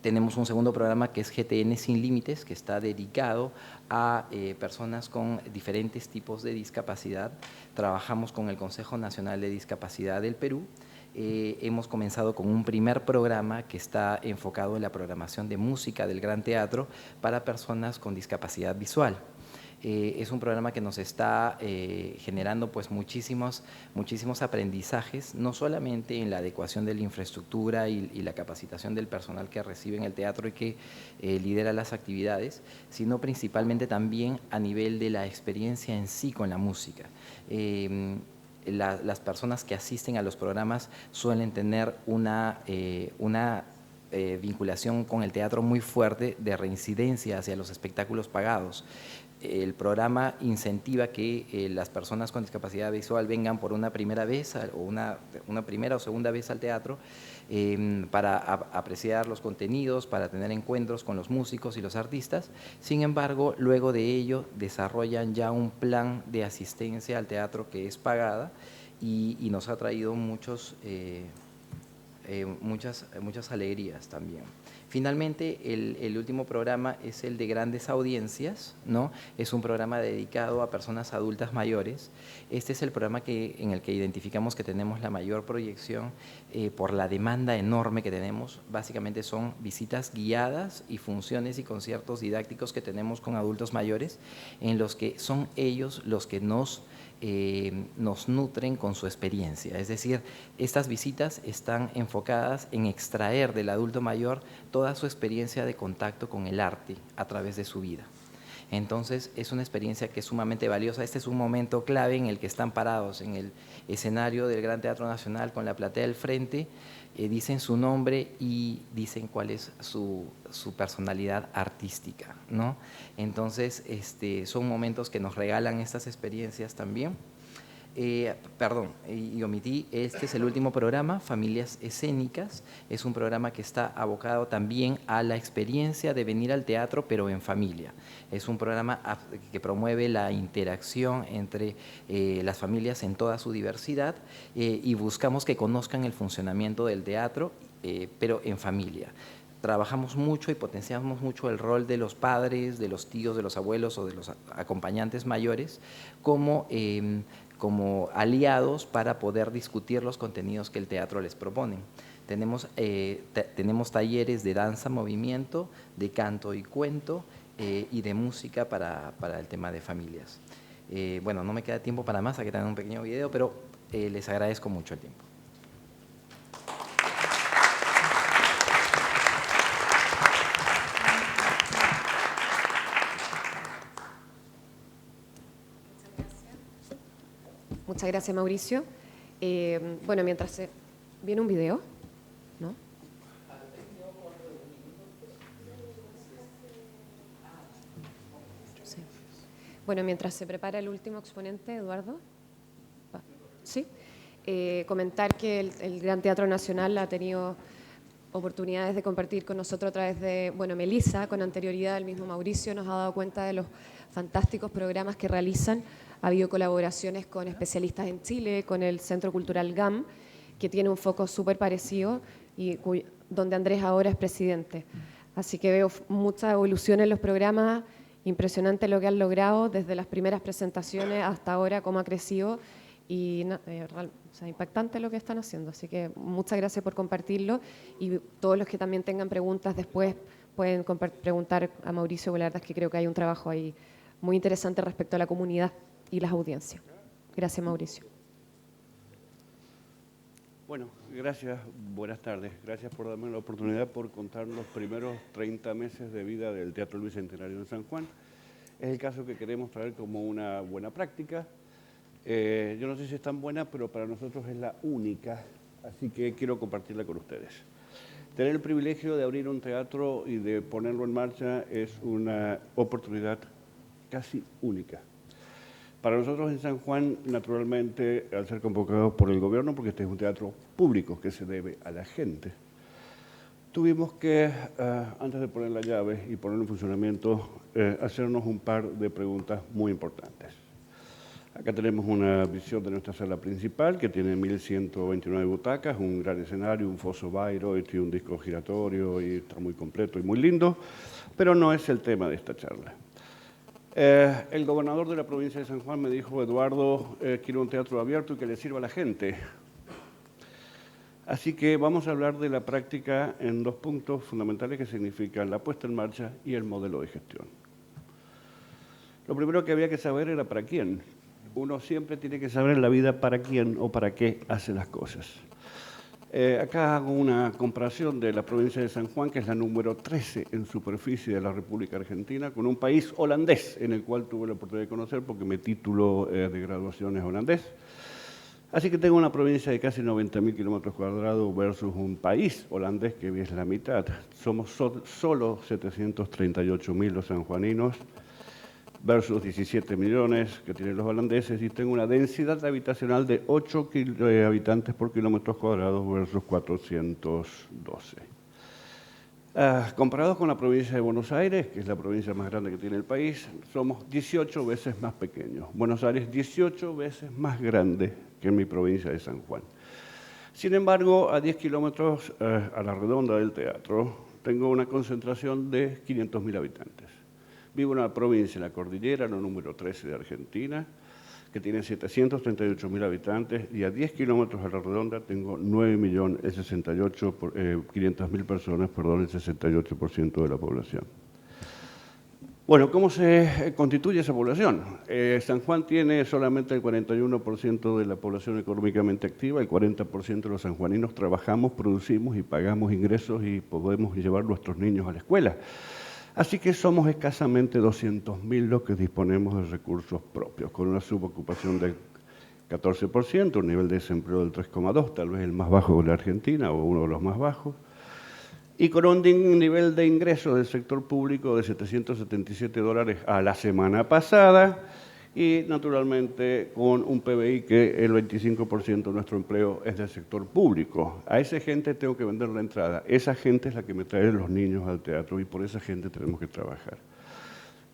Tenemos un segundo programa que es GTN Sin Límites, que está dedicado a personas con diferentes tipos de discapacidad. Trabajamos con el Consejo Nacional de Discapacidad del Perú. Hemos comenzado con un primer programa que está enfocado en la programación de música del Gran Teatro para personas con discapacidad visual. Es un programa que nos está generando pues muchísimos aprendizajes, no solamente en la adecuación de la infraestructura y la capacitación del personal que recibe en el teatro y que lidera las actividades, sino principalmente también a nivel de la experiencia en sí con la música. Las personas que asisten a los programas suelen tener una vinculación con el teatro muy fuerte de reincidencia hacia los espectáculos pagados. El programa incentiva que las personas con discapacidad visual vengan por una primera vez o una primera o segunda vez al teatro para apreciar los contenidos, para tener encuentros con los músicos y los artistas. Sin embargo, luego de ello desarrollan ya un plan de asistencia al teatro que es pagada y nos ha traído muchas alegrías también. Finalmente, el último programa es el de grandes audiencias, ¿no? Es un programa dedicado a personas adultas mayores. Este es el programa en el que identificamos que tenemos la mayor proyección por la demanda enorme que tenemos. Básicamente son visitas guiadas y funciones y conciertos didácticos que tenemos con adultos mayores, en los que son ellos los que nos nutren con su experiencia. Es decir, estas visitas están enfocadas en extraer del adulto mayor toda su experiencia de contacto con el arte a través de su vida. Entonces, es una experiencia que es sumamente valiosa. Este es un momento clave en el que están parados en el escenario del Gran Teatro Nacional con la platea al frente, dicen su nombre y dicen cuál es su personalidad artística, ¿no? Entonces, son momentos que nos regalan estas experiencias también. Perdón, y omití, este es el último programa, Familias Escénicas. Es un programa que está abocado también a la experiencia de venir al teatro, pero en familia. Es un programa que promueve la interacción entre las familias en toda su diversidad y buscamos que conozcan el funcionamiento del teatro, pero en familia. Trabajamos mucho y potenciamos mucho el rol de los padres, de los tíos, de los abuelos o de los acompañantes mayores como aliados para poder discutir los contenidos que el teatro les propone. Tenemos talleres de danza, movimiento, de canto y cuento y de música para el tema de familias. Bueno, no me queda tiempo para más, aquí tengo un pequeño video, pero les agradezco mucho el tiempo. Muchas gracias, Mauricio. Bueno, mientras viene un video, ¿no? Sí. Bueno, mientras se prepara el último exponente, Eduardo. Sí. Comentar que el Gran Teatro Nacional ha tenido oportunidades de compartir con nosotros a través de, bueno, Melissa, con anterioridad el mismo Mauricio nos ha dado cuenta de los fantásticos programas que realizan. Ha habido colaboraciones con especialistas en Chile, con el Centro Cultural GAM, que tiene un foco súper parecido y donde Andrés ahora es presidente. Así que veo mucha evolución en los programas, impresionante lo que han logrado desde las primeras presentaciones hasta ahora, cómo ha crecido y o sea, impactante lo que están haciendo. Así que muchas gracias por compartirlo y todos los que también tengan preguntas después pueden preguntar a Mauricio, porque la verdad es que creo que hay un trabajo ahí muy interesante respecto a la comunidad y las audiencias. Gracias, Mauricio. Bueno, gracias, buenas tardes. Gracias por darme la oportunidad por contar los primeros 30 meses de vida del Teatro Bicentenario de San Juan. Es el caso que queremos traer como una buena práctica. Yo no sé si es tan buena, pero para nosotros es la única, así que quiero compartirla con ustedes. Tener el privilegio de abrir un teatro y de ponerlo en marcha es una oportunidad casi única. Para nosotros en San Juan, naturalmente, al ser convocados por el gobierno, porque este es un teatro público que se debe a la gente, tuvimos que, antes de poner la llave y ponerlo en funcionamiento, hacernos un par de preguntas muy importantes. Acá tenemos una visión de nuestra sala principal, que tiene 1.129 butacas, un gran escenario, un foso Bayreuth y un disco giratorio, y está muy completo y muy lindo, pero no es el tema de esta charla. El gobernador de la provincia de San Juan me dijo, Eduardo, quiero un teatro abierto y que le sirva a la gente. Así que vamos a hablar de la práctica en dos puntos fundamentales que significan la puesta en marcha y el modelo de gestión. Lo primero que había que saber era para quién. Uno siempre tiene que saber en la vida para quién o para qué hace las cosas. Acá hago una comparación de la provincia de San Juan, que es la número 13 en superficie de la República Argentina, con un país holandés, en el cual tuve la oportunidad de conocer porque mi título de graduación es holandés. Así que tengo una provincia de casi 90.000 kilómetros cuadrados versus un país holandés que es la mitad. Somos solo 738.000 los sanjuaninos versus 17 millones que tienen los holandeses, y tengo una densidad habitacional de 8 habitantes por kilómetros cuadrados versus 412. Comparados con la provincia de Buenos Aires, que es la provincia más grande que tiene el país, somos 18 veces más pequeños. Buenos Aires 18 veces más grande que mi provincia de San Juan. Sin embargo, a 10 kilómetros a la redonda del teatro, tengo una concentración de 500.000 habitantes. Vivo en una provincia, en la cordillera, la número 13 de Argentina, que tiene 738.000 habitantes, y a 10 kilómetros a la redonda tengo 500.000 personas, perdón, el 68% de la población. Bueno, ¿cómo se constituye esa población? San Juan tiene solamente el 41% de la población económicamente activa, el 40% de los sanjuaninos trabajamos, producimos y pagamos ingresos y podemos llevar a nuestros niños a la escuela. Así que somos escasamente 200.000 los que disponemos de recursos propios, con una subocupación del 14%, un nivel de desempleo del 3,2%, tal vez el más bajo de la Argentina o uno de los más bajos, y con un nivel de ingresos del sector público de $777 a la semana pasada, y naturalmente con un PBI que el 25% de nuestro empleo es del sector público. A esa gente tengo que vender la entrada. Esa gente es la que me trae los niños al teatro y por esa gente tenemos que trabajar.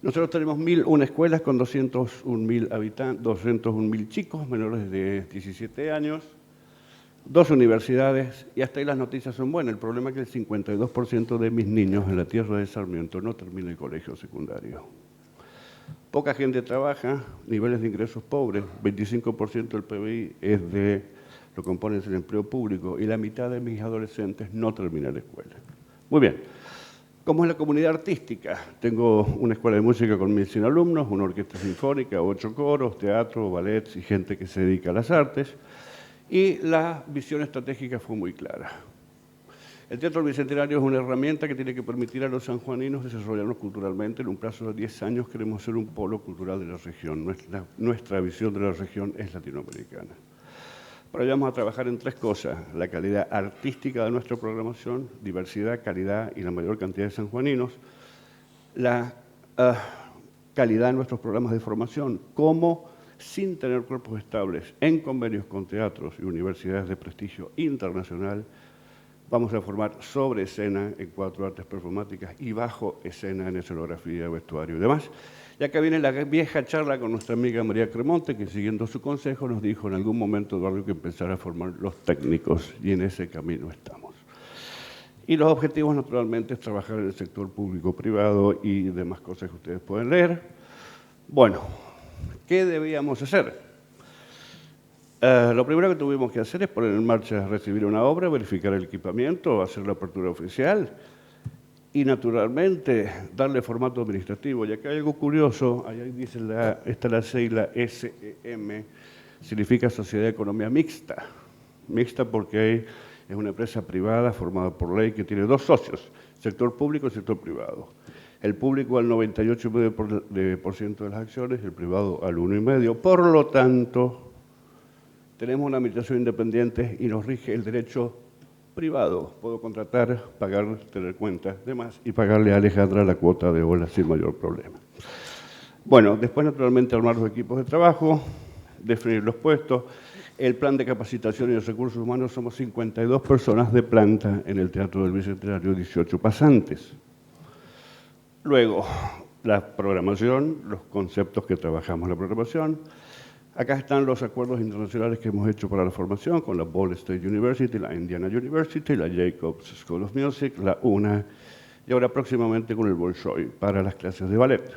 Nosotros tenemos 1.001 escuelas con 201.000 habitantes, 201.000 chicos menores de 17 años, 2 universidades, y hasta ahí las noticias son buenas. El problema es que el 52% de mis niños en la tierra de Sarmiento no termina el colegio secundario. Poca gente trabaja, niveles de ingresos pobres, 25% del PBI lo componen el empleo público, y la mitad de mis adolescentes no termina la escuela. Muy bien. ¿Cómo es la comunidad artística? Tengo una escuela de música con 1.100 alumnos, una orquesta sinfónica, 8 coros, teatro, ballets y gente que se dedica a las artes. Y la visión estratégica fue muy clara. El Teatro Bicentenario es una herramienta que tiene que permitir a los sanjuaninos desarrollarnos culturalmente. En un plazo de 10 años queremos ser un polo cultural de la región. Nuestra visión de la región es latinoamericana. Para ello vamos a trabajar en 3 cosas: la calidad artística de nuestra programación, diversidad, calidad y la mayor cantidad de sanjuaninos, la calidad de nuestros programas de formación, cómo, sin tener cuerpos estables, en convenios con teatros y universidades de prestigio internacional, Vamos a formar sobre escena en 4 artes performáticas y bajo escena en escenografía, vestuario y demás. Y acá viene la vieja charla con nuestra amiga María Cremonte, que siguiendo su consejo nos dijo en algún momento, Eduardo, que empezar a formar los técnicos, y en ese camino estamos. Y los objetivos, naturalmente, es trabajar en el sector público-privado y demás cosas que ustedes pueden leer. Bueno, ¿qué debíamos hacer? Lo primero que tuvimos que hacer es poner en marcha, recibir una obra, verificar el equipamiento, hacer la apertura oficial y, naturalmente, darle formato administrativo. Y acá hay algo curioso, ahí dice está la sigla SEM, significa Sociedad de Economía Mixta. Mixta porque es una empresa privada formada por ley que tiene 2 socios, sector público y sector privado. El público al 98,5% de las acciones, el privado al 1,5%. Por lo tanto, tenemos una administración independiente y nos rige el derecho privado. Puedo contratar, pagar, tener cuentas, demás, y pagarle a Alejandra la cuota de Ola sin mayor problema. Bueno, después, naturalmente, armar los equipos de trabajo, definir los puestos. El plan de capacitación y los recursos humanos, somos 52 personas de planta en el Teatro del Bicentenario, 18 pasantes. Luego, la programación, los conceptos que trabajamos en la programación. Acá están los acuerdos internacionales que hemos hecho para la formación con la Ball State University, la Indiana University, la Jacobs School of Music, la UNA, y ahora próximamente con el Bolshoi para las clases de ballet.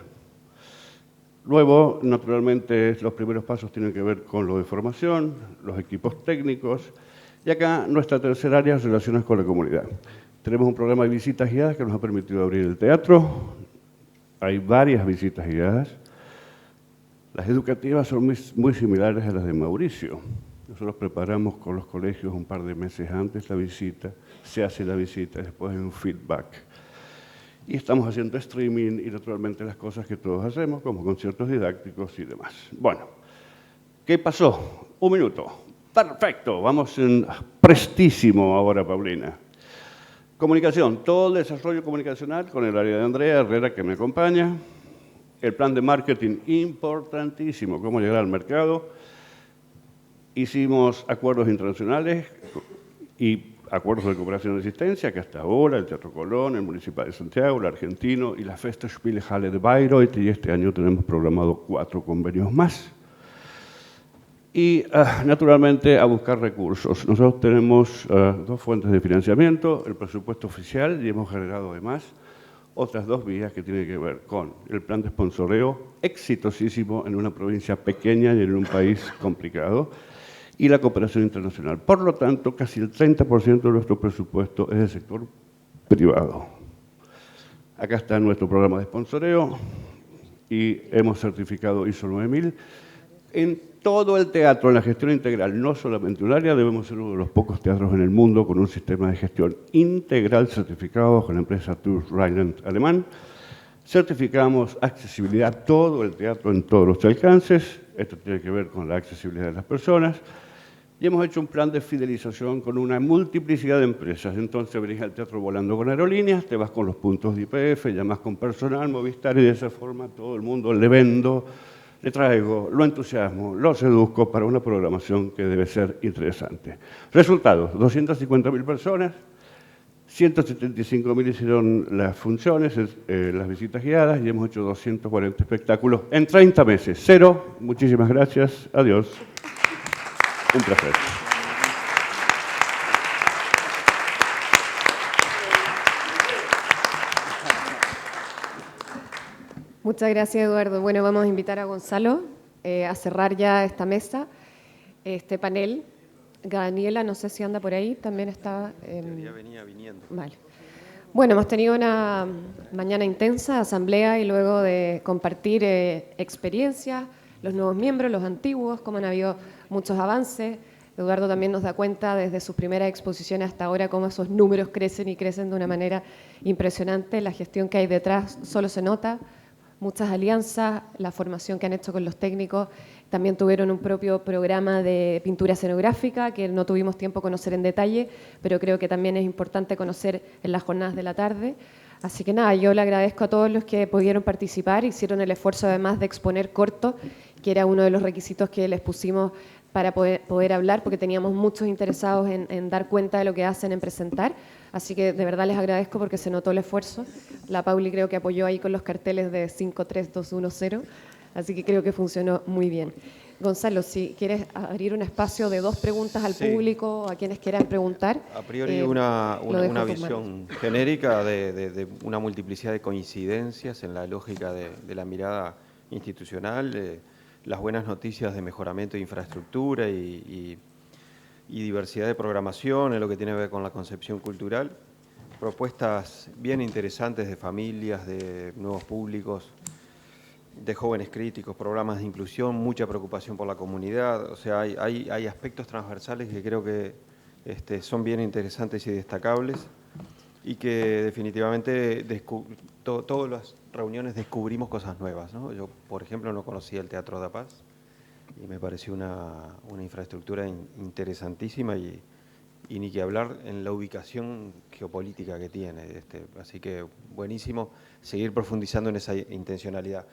Luego, naturalmente, los primeros pasos tienen que ver con lo de formación, los equipos técnicos, y acá nuestra tercera área es relaciones con la comunidad. Tenemos un programa de visitas guiadas que nos ha permitido abrir el teatro. Hay varias visitas guiadas. Las educativas son muy similares a las de Mauricio. Nosotros preparamos con los colegios un par de meses antes la visita, se hace la visita, después hay un feedback. Y estamos haciendo streaming y naturalmente las cosas que todos hacemos, como conciertos didácticos y demás. Bueno, ¿qué pasó? 1 minuto. Perfecto, vamos en prestísimo ahora, Paulina. Comunicación, todo el desarrollo comunicacional con el área de Andrea Herrera, que me acompaña. El plan de marketing, importantísimo, cómo llegar al mercado. Hicimos acuerdos internacionales y acuerdos de cooperación y asistencia, que hasta ahora el Teatro Colón, el Municipal de Santiago, el Argentino y la Festspielhalle de Bayreuth, y este año tenemos programado 4 convenios más. Y, naturalmente, a buscar recursos. Nosotros tenemos 2 fuentes de financiamiento, el presupuesto oficial, y hemos generado además otras 2 vías que tienen que ver con el plan de sponsoreo, exitosísimo en una provincia pequeña y en un país complicado, y la cooperación internacional. Por lo tanto, casi el 30% de nuestro presupuesto es del sector privado. Acá está nuestro programa de sponsoreo y hemos certificado ISO 9000. En todo el teatro, en la gestión integral, no solamente un área, debemos ser uno de los pocos teatros en el mundo con un sistema de gestión integral certificado con la empresa Tours Rheinland alemán. Certificamos accesibilidad a todo el teatro en todos los alcances. Esto tiene que ver con la accesibilidad de las personas. Y hemos hecho un plan de fidelización con una multiplicidad de empresas. Entonces venís al teatro volando con aerolíneas, te vas con los puntos de IPF, llamas con personal, Movistar, y de esa forma todo el mundo le vendo, le traigo, lo entusiasmo, lo seduzco para una programación que debe ser interesante. Resultados, 250.000 personas, 175.000 hicieron las funciones, las visitas guiadas, y hemos hecho 240 espectáculos en 30 meses. 0, muchísimas gracias, adiós. Un placer. Muchas gracias, Eduardo. Bueno, vamos a invitar a Gonzalo a cerrar ya esta mesa, este panel. Daniela, no sé si anda por ahí, también está... Ya venía viniendo. Vale. Bueno, hemos tenido una mañana intensa, asamblea, y luego de compartir experiencias, los nuevos miembros, los antiguos, cómo han habido muchos avances. Eduardo también nos da cuenta desde sus primeras exposiciones hasta ahora cómo esos números crecen y crecen de una manera impresionante. La gestión que hay detrás solo se nota. Muchas alianzas, la formación que han hecho con los técnicos. También tuvieron un propio programa de pintura escenográfica que no tuvimos tiempo de conocer en detalle, pero creo que también es importante conocer en las jornadas de la tarde. Así que nada, yo le agradezco a todos los que pudieron participar, hicieron el esfuerzo además de exponer corto, que era uno de los requisitos que les pusimos para poder hablar, porque teníamos muchos interesados en dar cuenta de lo que hacen, en presentar. Así que de verdad les agradezco porque se notó el esfuerzo. La Pauli creo que apoyó ahí con los carteles de 53210, así que creo que funcionó muy bien. Gonzalo, si quieres abrir un espacio de 2 preguntas al público, a quienes quieran preguntar. A priori una visión genérica de una multiplicidad de coincidencias en la lógica de la mirada institucional, las buenas noticias de mejoramiento de infraestructura y diversidad de programación en lo que tiene que ver con la concepción cultural, propuestas bien interesantes de familias, de nuevos públicos, de jóvenes críticos, programas de inclusión, mucha preocupación por la comunidad. O sea, hay aspectos transversales que creo que son bien interesantes y destacables y que definitivamente todas las reuniones descubrimos cosas nuevas, ¿no? Yo, por ejemplo, no conocía el Teatro da Paz y me pareció una infraestructura interesantísima y ni que hablar en la ubicación geopolítica que tiene. Así que buenísimo seguir profundizando en esa intencionalidad.